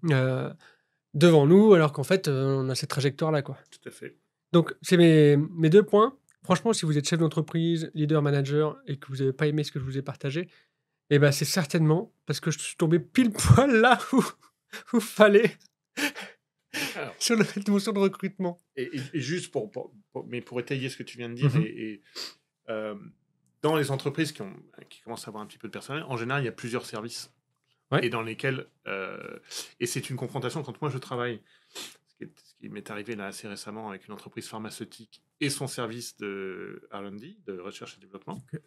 devant nous, alors qu'en fait, on a cette trajectoire-là, quoi. Tout à fait. Donc, c'est mes 2 points. Franchement, si vous êtes chef d'entreprise, leader, manager et que vous n'avez pas aimé ce que je vous ai partagé, eh ben, c'est certainement parce que je suis tombé pile poil là où fallait Alors, sur la notion de recrutement. et juste mais pour étayer ce que tu viens de dire, Mhm. euh, dans les entreprises qui commencent à avoir un petit peu de personnel, en général, il y a plusieurs services. Ouais. Et dans lesquels... et c'est une confrontation quand moi je travaille, ce qui m'est arrivé là assez récemment avec une entreprise pharmaceutique et son service de R&D, de recherche et développement. Ok.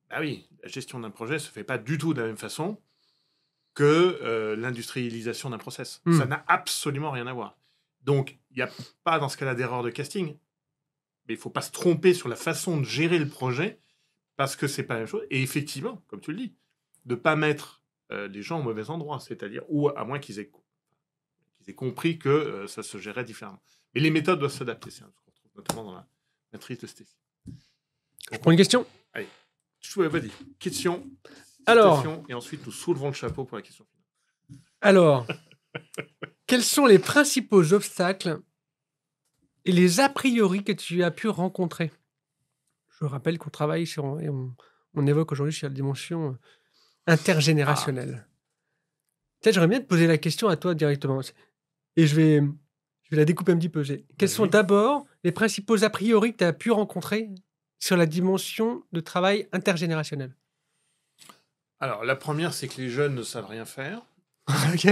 Ah oui, la gestion d'un projet se fait pas du tout de la même façon que l'industrialisation d'un process. Mm. Ça n'a absolument rien à voir. Donc, il n'y a pas dans ce cas-là d'erreur de casting, mais il ne faut pas se tromper sur la façon de gérer le projet parce que c'est pas la même chose. Et effectivement, comme tu le dis, de ne pas mettre les gens au mauvais endroit, c'est-à-dire, ou à moins qu'ils aient compris que ça se gérait différemment. Mais les méthodes doivent s'adapter, c'est ce qu'on retrouve notamment dans la matrice de Stacy. Je prends une question. Allez, vas-y, question, Alors. citation, et ensuite nous soulevons le chapeau pour la question finale. Alors, quels sont les principaux obstacles et les a priori que tu as pu rencontrer? Je rappelle qu'on travaille sur, et on évoque aujourd'hui sur la dimension intergénérationnelle. Peut-être j'aimerais bien te poser la question à toi directement. Et je vais la découper un petit peu. Quels sont Vas-y. d'abord les principaux a priori que tu as pu rencontrer sur la dimension de travail intergénérationnel? Alors, la première, c'est que les jeunes ne savent rien faire, Ok.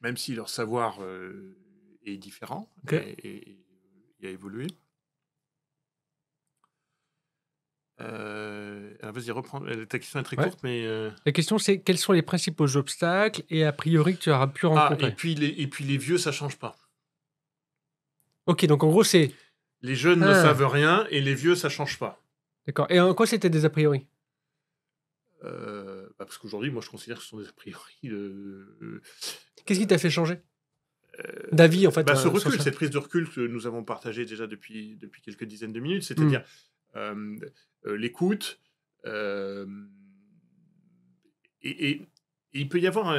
même si leur savoir est différent Ok. et a évolué. Alors, vas-y, reprends. Ta question est très Ouais. courte, mais... La question, c'est quels sont les principaux obstacles et a priori que tu auras pu rencontrer? et puis les vieux, ça change pas. Ok, donc en gros, c'est... Les jeunes ne savent rien et les vieux, ça change pas. D'accord. Et en quoi c'était des a priori? Parce qu'aujourd'hui, moi, je considère que ce sont des a priori. Qu'est-ce qui t'a fait changer d'avis, en fait? Ce sur recul, ça cette prise de recul que nous avons partagée déjà depuis quelques dizaines de minutes, c'est-à-dire l'écoute. Et il peut y avoir,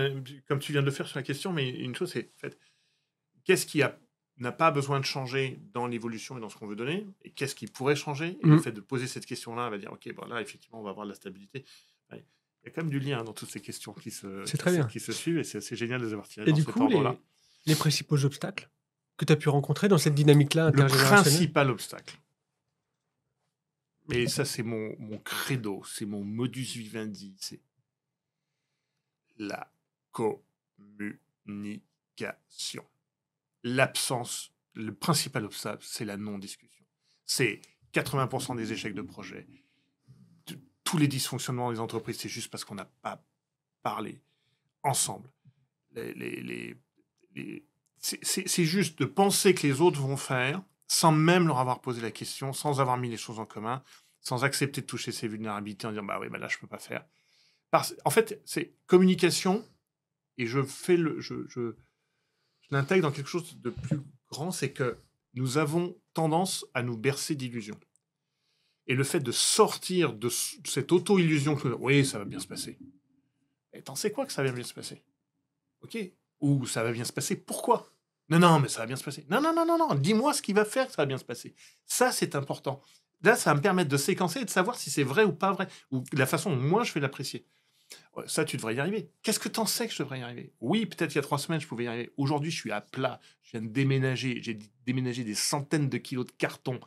comme tu viens de le faire sur la question, mais une chose, c'est en fait, qu'est-ce qui n'a pas besoin de changer dans l'évolution et dans ce qu'on veut donner, et qu'est-ce qui pourrait changer. Et le fait de poser cette question-là, on va dire, ok, bon, là, effectivement, on va avoir de la stabilité. Ouais. Il y a quand même du lien dans toutes ces questions qui se suivent, et c'est assez génial de les avoir tirées Et dans du cet coup, ordre-là. les principaux obstacles que tu as pu rencontrer dans cette dynamique-là Le intergénérationnelle? principal obstacle, mais ça, c'est mon credo, c'est mon modus vivendi, c'est la communication. L'absence, le principal obstacle, c'est la non-discussion. C'est 80% des échecs de projet. Tous les dysfonctionnements des entreprises, c'est juste parce qu'on n'a pas parlé ensemble. C'est juste de penser que les autres vont faire sans même leur avoir posé la question, sans avoir mis les choses en commun, sans accepter de toucher ses vulnérabilités en disant bah oui, bah là je peux pas faire. En fait, c'est communication, et je l'intègre dans quelque chose de plus grand, c'est que nous avons tendance à nous bercer d'illusions. Et le fait de sortir de cette auto-illusion que oui, ça va bien se passer. Et t'en sais quoi que ça va bien se passer? Ok. Ou ça va bien se passer, pourquoi? Non, mais ça va bien se passer. Non, dis-moi ce qui va faire que ça va bien se passer. Ça, c'est important. Là, ça va me permettre de séquencer et de savoir si c'est vrai ou pas vrai, ou la façon dont moi je vais l'apprécier. Ça, tu devrais y arriver. Qu'est-ce que t'en sais que je devrais y arriver? Oui, peut-être il y a 3 semaines, je pouvais y arriver. Aujourd'hui, je suis à plat. Je viens de déménager. J'ai déménagé des centaines de kilos de carton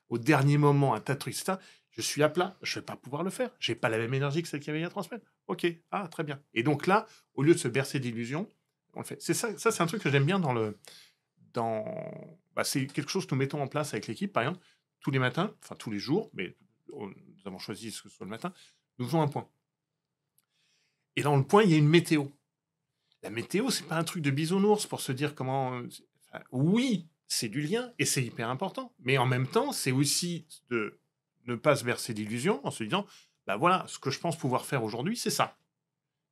au dernier moment, un tas de trucs, etc. Je suis à plat. Je ne vais pas pouvoir le faire. Je n'ai pas la même énergie que celle qu'il y avait il y a 3 semaines. Ok, très bien. Et donc là, au lieu de se bercer d'illusions, on le fait. C'est ça, c'est un truc que j'aime bien c'est quelque chose que nous mettons en place avec l'équipe, par exemple, tous les matins, enfin tous les jours, mais nous avons choisi ce que ce soit le matin, nous faisons un point. Et dans le point, il y a une météo. La météo, c'est pas un truc de bisounours pour se dire comment... Enfin, oui, c'est du lien et c'est hyper important. Mais en même temps, c'est aussi de ne pas se bercer d'illusions en se disant, bah voilà, ce que je pense pouvoir faire aujourd'hui, c'est ça.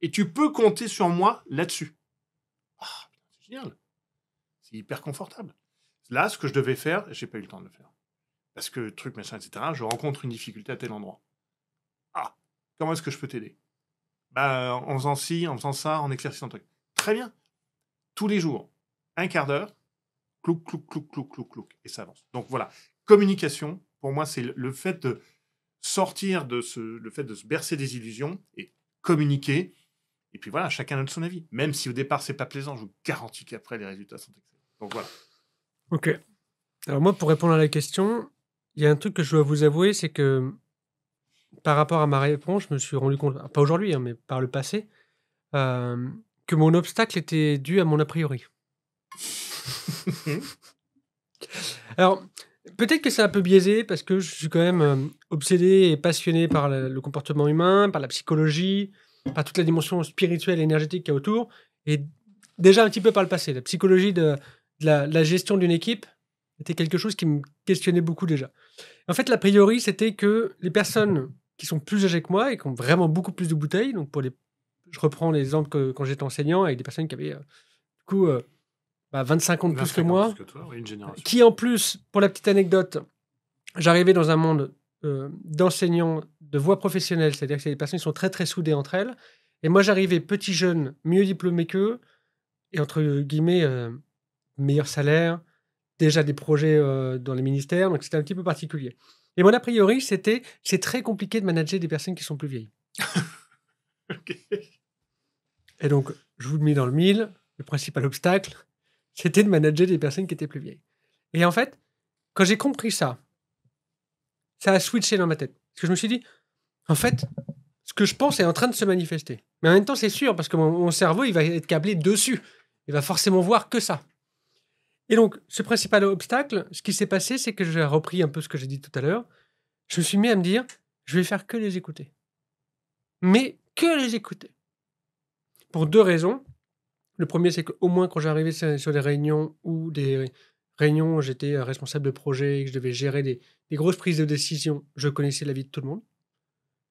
Et tu peux compter sur moi là-dessus. Ah, putain, c'est génial. C'est hyper confortable. Là, ce que je devais faire, j'ai pas eu le temps de le faire. Parce que truc, machin, etc., je rencontre une difficulté à tel endroit. Ah, comment est-ce que je peux t'aider? Bah, en faisant ci, en faisant ça, en éclaircissant le truc. Très bien. Tous les jours, un quart d'heure, clouc, clouc, clouc, clouc, clouc, clouc, et ça avance. Donc voilà, communication, pour moi, c'est le fait de sortir le fait de se bercer des illusions et communiquer. Et puis voilà, chacun donne son avis. Même si au départ, c'est pas plaisant, je vous garantis qu'après, les résultats sont excellents. Donc voilà. Ok. Alors moi, pour répondre à la question, il y a un truc que je dois vous avouer, c'est que par rapport à ma réponse, je me suis rendu compte, pas aujourd'hui, hein, mais par le passé, que mon obstacle était dû à mon a priori. Alors, peut-être que c'est un peu biaisé parce que je suis quand même obsédé et passionné par le comportement humain, par la psychologie, par toute la dimension spirituelle et énergétique qu'il y a autour, et déjà un petit peu par le passé. La psychologie de la gestion d'une équipe était quelque chose qui me questionnait beaucoup déjà. En fait, l'a priori, c'était que les personnes qui sont plus âgées que moi et qui ont vraiment beaucoup plus de bouteilles, donc je reprends l'exemple que quand j'étais enseignant avec des personnes qui avaient du coup 25 ans de plus que 25 ans moi, plus que toi, oui, une génération. qui en plus, pour la petite anecdote, j'arrivais dans un monde d'enseignants de voie professionnelle, c'est-à-dire que c'est des personnes qui sont très très soudées entre elles, et moi j'arrivais petit jeune, mieux diplômé qu'eux, et entre guillemets, meilleur salaire, déjà des projets dans les ministères, donc c'était un petit peu particulier. Et mon a priori, c'est très compliqué de manager des personnes qui sont plus vieilles. Ok. Et donc, je vous le mets dans le mille, le principal obstacle, c'était de manager des personnes qui étaient plus vieilles. Et en fait, quand j'ai compris ça, ça a switché dans ma tête. Parce que je me suis dit, en fait, ce que je pense est en train de se manifester. Mais en même temps, c'est sûr, parce que mon cerveau, il va être câblé dessus. Il va forcément voir que ça. Et donc, ce principal obstacle, ce qui s'est passé, c'est que j'ai repris un peu ce que j'ai dit tout à l'heure. Je me suis mis à me dire, je vais faire que les écouter. Mais que les écouter. Pour deux raisons. Le premier, c'est qu'au moins quand j'arrivais sur des réunions ou des réunions où j'étais responsable de projet et que je devais gérer des grosses prises de décision, je connaissais la vie de tout le monde.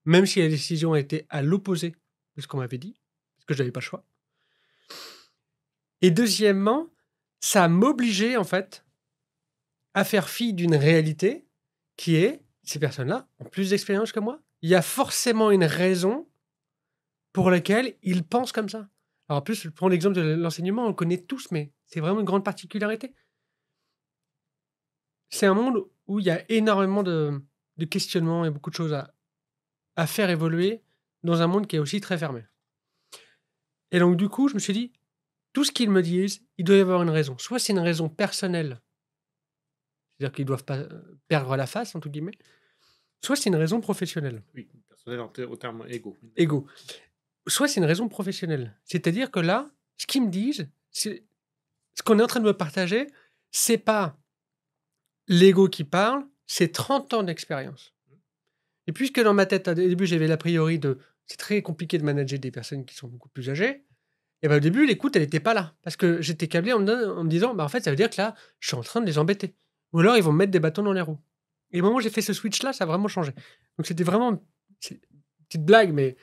Même si la décision était à l'opposé de ce qu'on m'avait dit, parce que je n'avais pas le choix. Et deuxièmement, ça m'obligeait en fait à faire fi d'une réalité qui est, ces personnes-là ont plus d'expérience que moi. Il y a forcément une raison pour laquelle ils pensent comme ça. Alors en plus, je prends l'exemple de l'enseignement, on le connaît tous, mais c'est vraiment une grande particularité. C'est un monde où il y a énormément de questionnements et beaucoup de choses à faire évoluer dans un monde qui est aussi très fermé. Et donc du coup, je me suis dit, tout ce qu'ils me disent, il doit y avoir une raison. Soit c'est une raison personnelle, c'est-à-dire qu'ils ne doivent pas perdre la face, entre guillemets, soit c'est une raison professionnelle. Oui, personnel au terme égo. Égo. Soit c'est une raison professionnelle. C'est-à-dire que là, ce qu'ils me disent, ce qu'on est en train de me partager, c'est pas l'ego qui parle, c'est 30 ans d'expérience. Et puisque dans ma tête, au début, j'avais l'a priori de c'est très compliqué de manager des personnes qui sont beaucoup plus âgées, et ben au début, l'écoute, elle n'était pas là. Parce que j'étais câblé en me disant, en fait, ça veut dire que là, je suis en train de les embêter. Ou alors, ils vont me mettre des bâtons dans les roues. Et au moment où j'ai fait ce switch-là, ça a vraiment changé. Donc, c'était vraiment c'est une petite blague, mais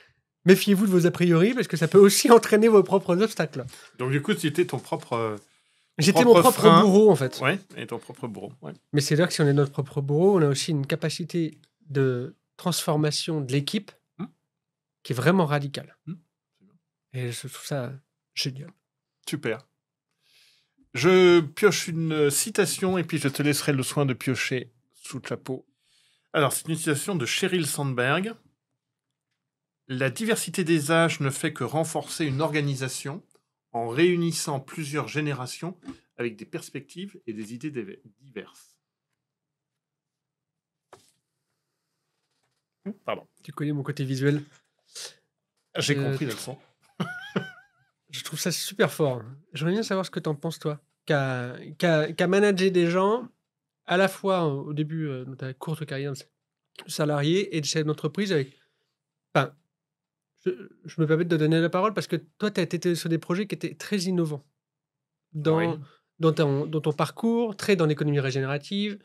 méfiez-vous de vos a priori, parce que ça peut aussi entraîner vos propres obstacles. Donc, du coup, c'était ton propre. J'étais mon propre frein. bourreau, en fait. Ouais, et ton propre bourreau. Ouais. Mais c'est là que si on est notre propre bourreau, on a aussi une capacité de transformation de l'équipe qui est vraiment radicale. Et je trouve ça génial. Super. Je pioche une citation et puis je te laisserai le soin de piocher sous le chapeau. Alors, c'est une citation de Sheryl Sandberg. La diversité des âges ne fait que renforcer une organisation en réunissant plusieurs générations avec des perspectives et des idées diverses. Pardon. Tu connais mon côté visuel. J'ai compris la leçon. Je trouve ça super fort. J'aimerais bien savoir ce que tu en penses, toi. Qu'à manager des gens, à la fois au début de ta courte carrière de salarié et de chef d'entreprise avec... Enfin, je me permets de te donner la parole parce que toi, tu as été sur des projets qui étaient très innovants Oui. dans, dans ton parcours, très dans l'économie régénérative.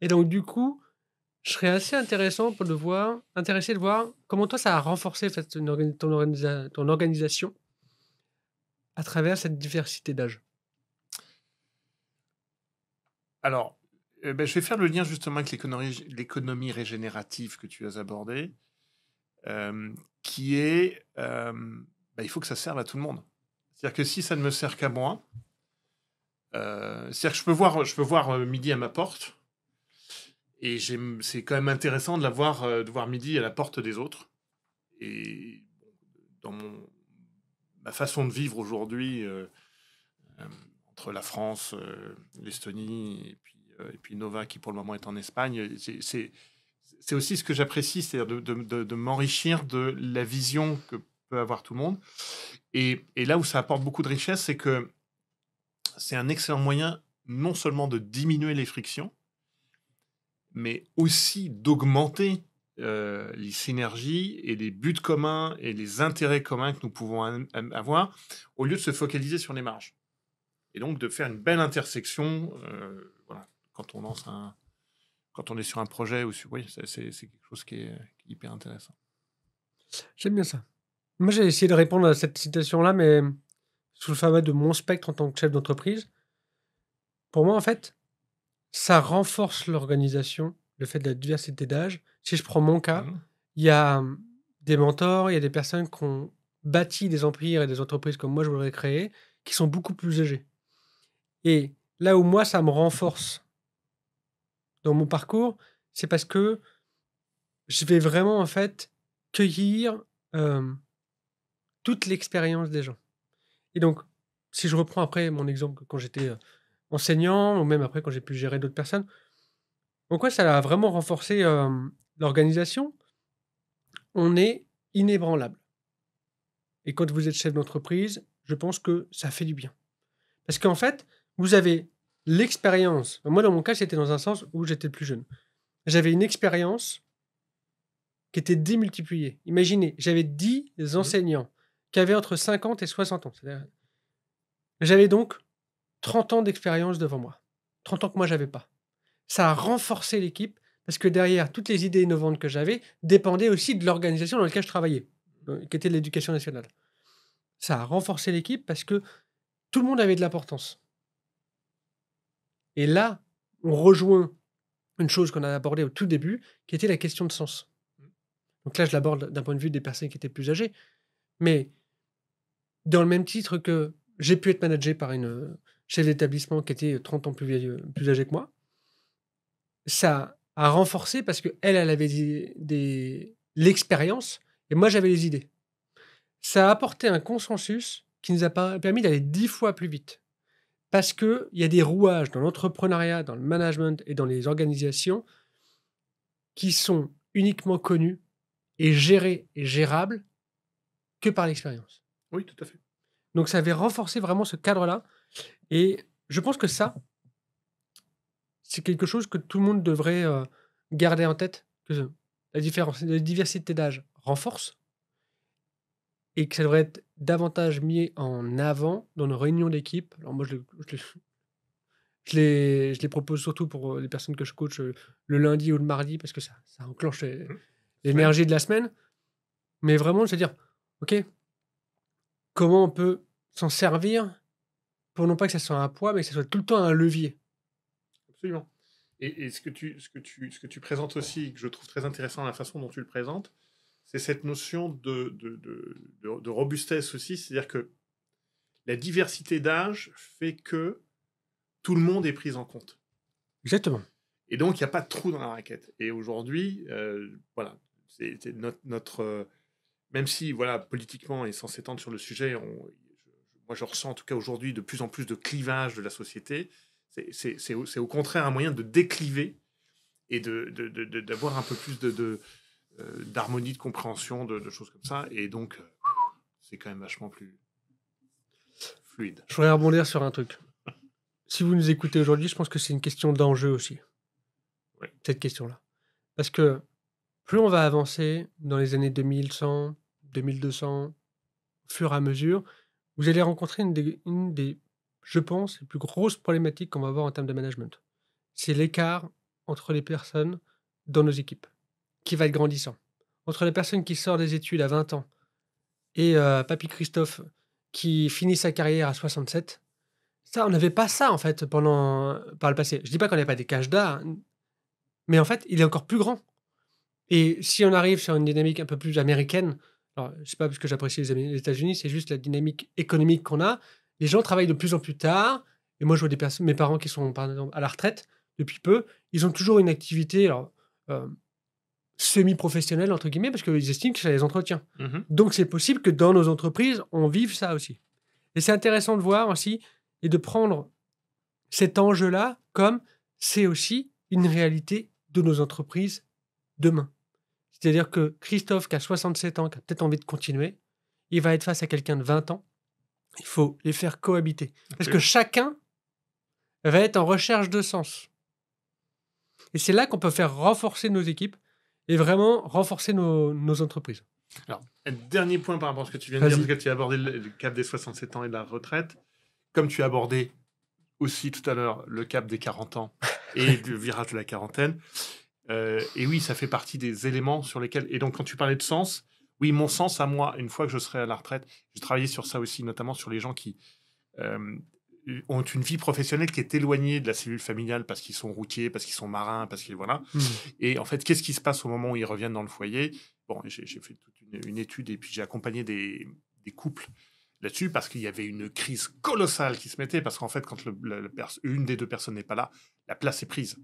Et donc, du coup, je serais assez intéressé de voir comment toi, ça a renforcé en fait, ton organisation à travers cette diversité d'âge. Alors, je vais faire le lien justement avec l'économie régénérative que tu as abordée, qui est, il faut que ça serve à tout le monde. C'est-à-dire que si ça ne me sert qu'à moi, c'est-à-dire que je peux voir midi à ma porte, et c'est quand même intéressant de voir midi à la porte des autres. Et dans ma façon de vivre aujourd'hui, entre la France, l'Estonie et puis Nova qui pour le moment est en Espagne, c'est aussi ce que j'apprécie, c'est-à-dire de m'enrichir de la vision que peut avoir tout le monde. Et là où ça apporte beaucoup de richesse, c'est que c'est un excellent moyen non seulement de diminuer les frictions, mais aussi d'augmenter les synergies et les buts communs et les intérêts communs que nous pouvons avoir, au lieu de se focaliser sur les marges. Et donc de faire une belle intersection, voilà, quand on est sur un projet, oui, c'est quelque chose qui est hyper intéressant. J'aime bien ça. Moi, j'ai essayé de répondre à cette citation-là, mais sous le format de mon spectre en tant que chef d'entreprise. Pour moi, en fait, ça renforce l'organisation, le fait de la diversité d'âge. Si je prends mon cas, il y a des mentors, il y a des personnes qui ont bâti des empires et des entreprises comme moi je voudrais créer, qui sont beaucoup plus âgées. Et là où moi, ça me renforce dans mon parcours, c'est parce que je vais vraiment, en fait, cueillir toute l'expérience des gens. Et donc, si je reprends après mon exemple quand j'étais enseignant, ou même après quand j'ai pu gérer d'autres personnes, en quoi ça a vraiment renforcé l'organisation? On est inébranlable. Et quand vous êtes chef d'entreprise, je pense que ça fait du bien. Parce qu'en fait, vous avez l'expérience. Moi, dans mon cas, c'était dans un sens où j'étais le plus jeune. J'avais une expérience qui était démultipliée. Imaginez, j'avais 10 enseignants qui avaient entre 50 et 60 ans. C'est-à-dire, j'avais donc 30 ans d'expérience devant moi. 30 ans que moi, j'avais pas. Ça a renforcé l'équipe parce que derrière, toutes les idées innovantes que j'avais dépendaient aussi de l'organisation dans laquelle je travaillais, qui était l'éducation nationale. Ça a renforcé l'équipe parce que tout le monde avait de l'importance. Et là, on rejoint une chose qu'on a abordée au tout début, qui était la question de sens. Donc là, je l'aborde d'un point de vue des personnes qui étaient plus âgées. Mais dans le même titre que j'ai pu être managé par une chef d'établissement qui était 30 ans plus âgée que moi, ça a renforcé parce qu'elle avait l'expérience et moi, j'avais les idées. Ça a apporté un consensus qui nous a permis d'aller 10 fois plus vite. Parce qu'il y a des rouages dans l'entrepreneuriat, dans le management et dans les organisations qui sont uniquement connus et gérés et gérables que par l'expérience. Oui, tout à fait. Donc ça avait renforcé vraiment ce cadre-là. Et je pense que ça, c'est quelque chose que tout le monde devrait garder en tête, que la diversité d'âge renforce et que ça devrait être davantage mis en avant dans nos réunions d'équipe. Alors moi, je les propose surtout pour les personnes que je coach le lundi ou le mardi parce que ça enclenche l'énergie de la semaine. Mais vraiment, se dire, OK, comment on peut s'en servir pour non pas que ça soit un poids, mais que ça soit tout le temps un levier. Absolument. Et ce que tu présentes aussi, que je trouve très intéressant la façon dont tu le présentes, c'est cette notion de robustesse aussi, c'est-à-dire que la diversité d'âge fait que tout le monde est pris en compte. Exactement. Et donc, il n'y a pas de trou dans la raquette. Et aujourd'hui, voilà, c'est notre même si, voilà, politiquement et sans s'étendre sur le sujet, moi je ressens en tout cas aujourd'hui de plus en plus de clivage de la société. C'est au contraire un moyen de décliver et d'avoir un peu plus d'harmonie, de compréhension, de choses comme ça. Et donc, c'est quand même vachement plus fluide. Je voudrais rebondir sur un truc. Si vous nous écoutez aujourd'hui, je pense que c'est une question d'enjeu aussi. Ouais. Cette question-là. Parce que plus on va avancer dans les années 2100, 2200, au fur et à mesure, vous allez rencontrer une des, je pense, les plus grosses problématiques qu'on va avoir en termes de management. C'est l'écart entre les personnes dans nos équipes, qui va être grandissant. Entre les personnes qui sortent des études à 20 ans et Papy Christophe qui finit sa carrière à 67, ça, on n'avait pas ça en fait par le passé. Je dis pas qu'on n'avait pas des cages d'art, mais en fait, il est encore plus grand. Et si on arrive sur une dynamique un peu plus américaine, alors c'est pas parce que j'apprécie les États-Unis, c'est juste la dynamique économique qu'on a. Les gens travaillent de plus en plus tard. Et moi, je vois mes parents qui sont par exemple à la retraite depuis peu. Ils ont toujours une activité alors, semi-professionnelle, entre guillemets, parce qu'ils estiment que ça les entretient. Donc, c'est possible que dans nos entreprises, on vive ça aussi. Et c'est intéressant de voir aussi et de prendre cet enjeu-là comme c'est aussi une réalité de nos entreprises demain. C'est-à-dire que Christophe, qui a 67 ans, qui a peut-être envie de continuer, il va être face à quelqu'un de 20 ans. Il faut les faire cohabiter. Parce que chacun va être en recherche de sens. Et c'est là qu'on peut faire renforcer nos équipes et vraiment renforcer nos entreprises. Alors, un dernier point par rapport à ce que tu viens de dire, parce que tu as abordé le cap des 67 ans et de la retraite, comme tu as abordé aussi tout à l'heure le cap des 40 ans et le virage de la quarantaine. Et oui, ça fait partie des éléments sur lesquels... Et donc, quand tu parlais de sens, oui, mon sens à moi, une fois que je serai à la retraite, j'ai travaillé sur ça aussi, notamment sur les gens qui ont une vie professionnelle qui est éloignée de la cellule familiale parce qu'ils sont routiers, parce qu'ils sont marins, parce qu'ils... Voilà. Et en fait, qu'est-ce qui se passe au moment où ils reviennent dans le foyer? Bon, j'ai fait toute une étude et puis j'ai accompagné des couples là-dessus parce qu'il y avait une crise colossale qui se mettait parce qu'en fait, quand une des deux personnes n'est pas là, la place est prise.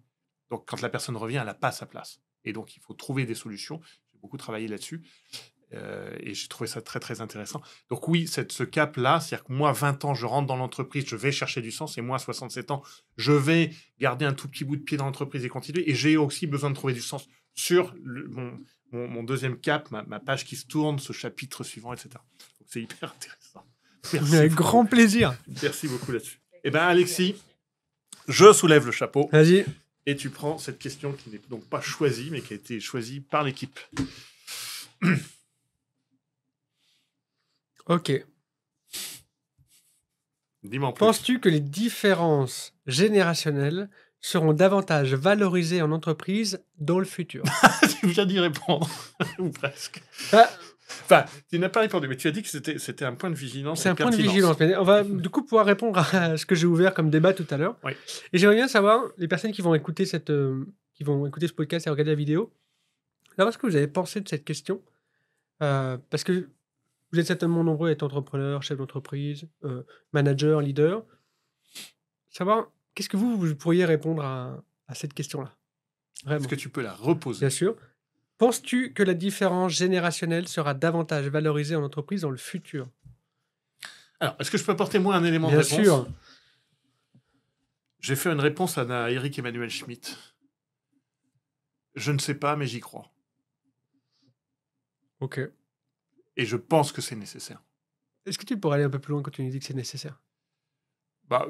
Donc, quand la personne revient, elle n'a pas sa place. Et donc, il faut trouver des solutions. J'ai beaucoup travaillé là-dessus. Et j'ai trouvé ça très, très intéressant. Donc, oui, ce cap-là, c'est-à-dire que moi, 20 ans, je rentre dans l'entreprise, je vais chercher du sens. Et moi, 67 ans, je vais garder un tout petit bout de pied dans l'entreprise et continuer. Et j'ai aussi besoin de trouver du sens sur mon deuxième cap, ma page qui se tourne, ce chapitre suivant, etc. Donc, c'est hyper intéressant. Merci. Avec grand plaisir. Merci beaucoup là-dessus. Eh bien, Alexis, je soulève le chapeau. Vas-y. Et tu prends cette question qui n'est donc pas choisie, mais qui a été choisie par l'équipe. Ok. Dis-moi en plus. Penses-tu que les différences générationnelles seront davantage valorisées en entreprise dans le futur? Tu viens d'y répondre, ou presque. Enfin, tu n'as pas répondu, mais tu as dit que c'était un point de vigilance. C'est un point de vigilance. Mais on va du coup pouvoir répondre à ce que j'ai ouvert comme débat tout à l'heure. Oui. Et j'aimerais bien savoir, les personnes qui vont écouter ce podcast et regarder la vidéo, savoir ce que vous avez pensé de cette question. Parce que vous êtes certainement nombreux à être entrepreneur, chef d'entreprise, manager, leader. Savoir, qu'est-ce que vous pourriez répondre à cette question-là? Vraiment. Est-ce que tu peux la reposer? Bien sûr. Penses-tu que la différence générationnelle sera davantage valorisée en entreprise dans le futur? Alors, est-ce que je peux apporter moi un élément Bien de réponse? Bien sûr. J'ai fait une réponse à Eric Emmanuel Schmitt. Je ne sais pas, mais j'y crois. Ok. Et je pense que c'est nécessaire. Est-ce que tu pourrais aller un peu plus loin quand tu nous dis que c'est nécessaire?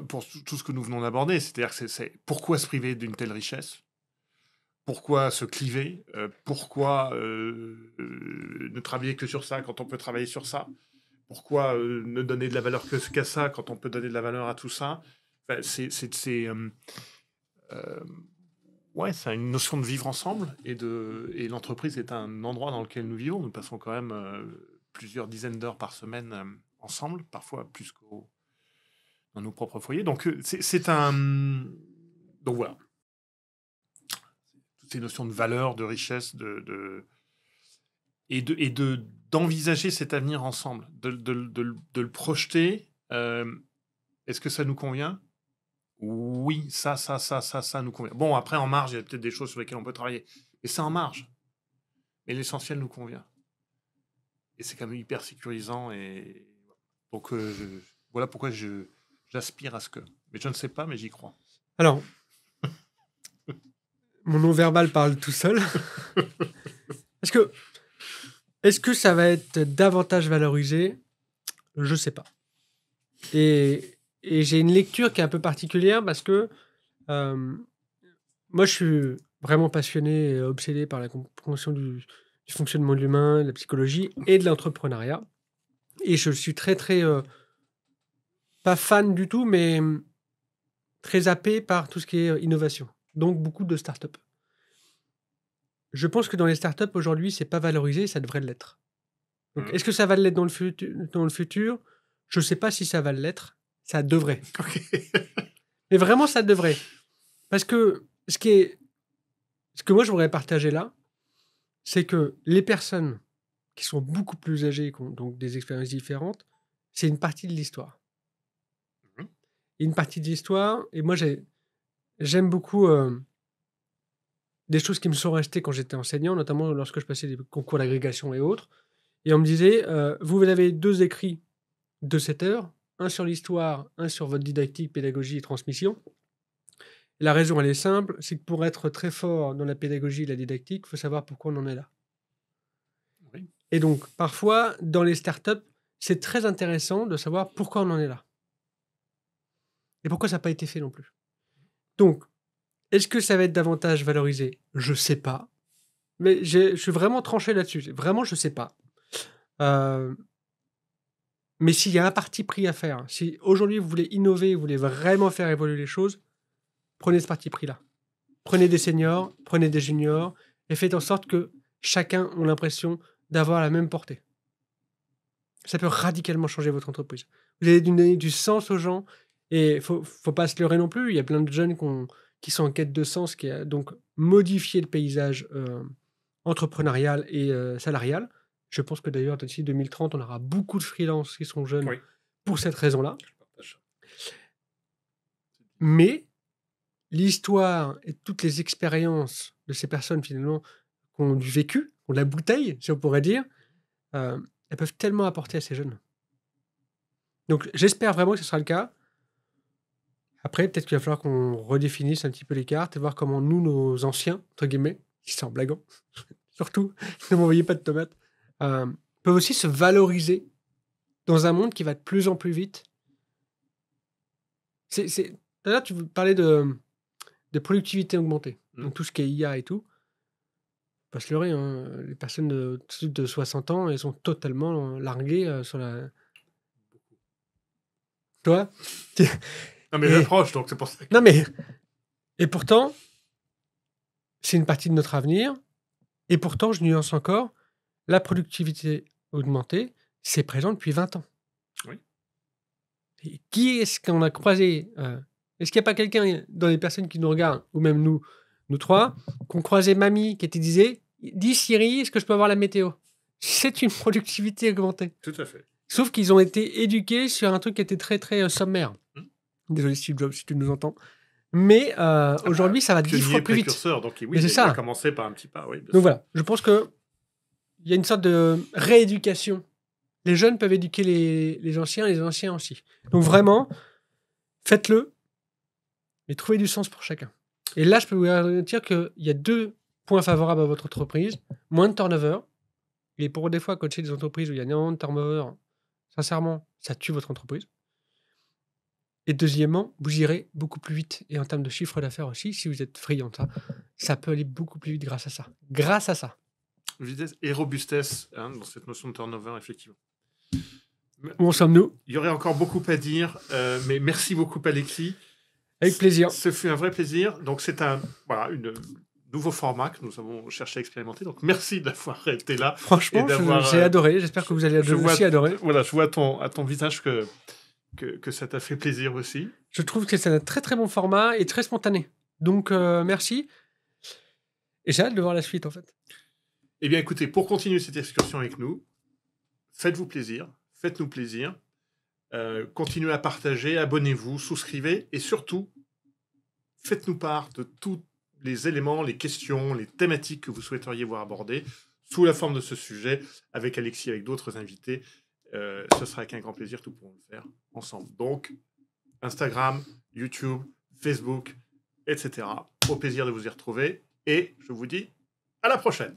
Pour tout ce que nous venons d'aborder, c'est-à-dire que c'est pourquoi se priver d'une telle richesse? Pourquoi se cliver? Pourquoi ne travailler que sur ça quand on peut travailler sur ça? Pourquoi ne donner de la valeur qu'à ça quand on peut donner de la valeur à tout ça? Enfin, c'est une notion de vivre ensemble et l'entreprise est un endroit dans lequel nous vivons. Nous passons quand même plusieurs dizaines d'heures par semaine ensemble, parfois plus que dans nos propres foyers. Donc donc voilà. Toutes ces notions de valeur, de richesse, d'envisager cet avenir ensemble, de le projeter. Est-ce que ça nous convient? Oui, ça nous convient. Bon, après, en marge, il y a peut-être des choses sur lesquelles on peut travailler. Mais c'est en marge. Mais l'essentiel nous convient. Et c'est quand même hyper sécurisant. Et donc, voilà pourquoi j'aspire à ce que... Mais je ne sais pas, mais j'y crois. Alors, mon non-verbal parle tout seul. Est-ce que ça va être davantage valorisé? Je ne sais pas. Et j'ai une lecture qui est un peu particulière parce que moi, je suis vraiment passionné et obsédé par la compréhension du du fonctionnement de l'humain, de la psychologie et de l'entrepreneuriat. Et je suis très, très... pas fan du tout, mais très happé par tout ce qui est innovation. Donc, beaucoup de startups. Je pense que dans les startups, aujourd'hui, c'est pas valorisé, ça devrait l'être. Donc, est-ce que ça va l'être dans le futur? Je sais pas si ça va l'être. Ça devrait. Ok. Mais vraiment, ça devrait. Parce que ce que moi, je voudrais partager là, c'est que les personnes qui sont beaucoup plus âgées, qui ont donc des expériences différentes, c'est une partie de l'histoire. Mhm. Une partie de l'histoire, et moi, j'aime beaucoup des choses qui me sont restées quand j'étais enseignant, notamment lorsque je passais des concours d'agrégation et autres. Et on me disait, vous avez 2 écrits de 7 heures, un sur l'histoire, un sur votre didactique, pédagogie et transmission. Et la raison, elle est simple, c'est que pour être très fort dans la pédagogie et la didactique, il faut savoir pourquoi on en est là. Oui. Et donc, parfois, dans les startups, c'est très intéressant de savoir pourquoi on en est là. Et pourquoi ça n'a pas été fait non plus. Donc, est-ce que ça va être davantage valorisé? Je ne sais pas. Mais je suis vraiment tranché là-dessus. Vraiment, je ne sais pas. Mais s'il y a un parti pris à faire, si aujourd'hui vous voulez innover, vous voulez vraiment faire évoluer les choses, prenez ce parti pris-là. Prenez des seniors, prenez des juniors, et faites en sorte que chacun ait l'impression d'avoir la même portée. Ça peut radicalement changer votre entreprise. Vous allez donner du sens aux gens, et il ne faut pas se leurrer non plus. Il y a plein de jeunes qui sont en quête de sens, qui a donc modifié le paysage entrepreneurial et salarial. Je pense que d'ailleurs, d'ici 2030, on aura beaucoup de freelances qui sont jeunes Oui. pour cette raison-là. Je partage. Mais l'histoire et toutes les expériences de ces personnes, finalement, qui ont du vécu, qui ont de la bouteille, si on pourrait dire, elles peuvent tellement apporter à ces jeunes. Donc, j'espère vraiment que ce sera le cas. Après, peut-être qu'il va falloir qu'on redéfinisse un petit peu les cartes et voir comment nous, nos anciens, entre guillemets, qui sont blaguants, surtout, ne m'envoyez pas de tomates, peuvent aussi se valoriser dans un monde qui va de plus en plus vite. Tout à l'heure, tu parlais de productivité augmentée. Donc, tout ce qui est IA et tout. Pas se leurrer, hein, les personnes de 60 ans, elles sont totalement larguées sur la... Toi? Non, mais Et- j'approche, donc c'est pour ça que... Non, mais... Et pourtant, c'est une partie de notre avenir. Et pourtant, je nuance encore, la productivité augmentée, c'est présent depuis 20 ans. Oui. Et qui est-ce qu'on a croisé Est-ce qu'il n'y a pas quelqu'un dans les personnes qui nous regardent, ou même nous trois, qu'on croisait mamie qui te disait « Dis Siri, est-ce que je peux avoir la météo ?» C'est une productivité augmentée. Tout à fait. Sauf qu'ils ont été éduqués sur un truc qui était très, très sommaire. Désolé Steve Jobs, si tu nous entends. Mais aujourd'hui, ça va 10 fois plus vite. Précurseur, donc oui, Mais c'est il ça. a commencé par un petit pas. Oui, bien Donc sûr. voilà, je pense qu'il y a une sorte de rééducation. Les jeunes peuvent éduquer les anciens aussi. Donc vraiment, faites-le, mais trouvez du sens pour chacun. Et là, je peux vous garantir qu'il y a 2 points favorables à votre entreprise. Moins de turnover. Et pour des fois, coacher des entreprises où il y a énormément de turnover, sincèrement, ça tue votre entreprise. Et deuxièmement, vous irez beaucoup plus vite. Et en termes de chiffre d'affaires aussi, si vous êtes friand de ça, ça peut aller beaucoup plus vite grâce à ça. Grâce à ça. Vitesse et robustesse dans cette notion de turnover, effectivement. Où en sommes-nous? Il y aurait encore beaucoup à dire, mais merci beaucoup, Alexis. Avec plaisir. Ce fut un vrai plaisir. Donc, c'est un nouveau format que nous avons cherché à expérimenter. Donc, merci d'avoir été là. Franchement, j'ai adoré. J'espère que vous allez aussi adorer. Voilà, je vois à ton visage que ça t'a fait plaisir aussi. Je trouve que c'est un très très bon format et très spontané. Donc, merci. Et j'ai hâte de voir la suite, en fait. Eh bien, écoutez, pour continuer cette excursion avec nous, faites-vous plaisir, faites-nous plaisir. Continuez à partager, abonnez-vous, souscrivez et surtout, faites-nous part de tous les éléments, les questions, les thématiques que vous souhaiteriez voir abordées sous la forme de ce sujet, avec Alexis, avec d'autres invités. Ce sera avec un grand plaisir, tout pourrons le faire ensemble. Donc, Instagram, YouTube, Facebook, etc. Au plaisir de vous y retrouver et je vous dis à la prochaine.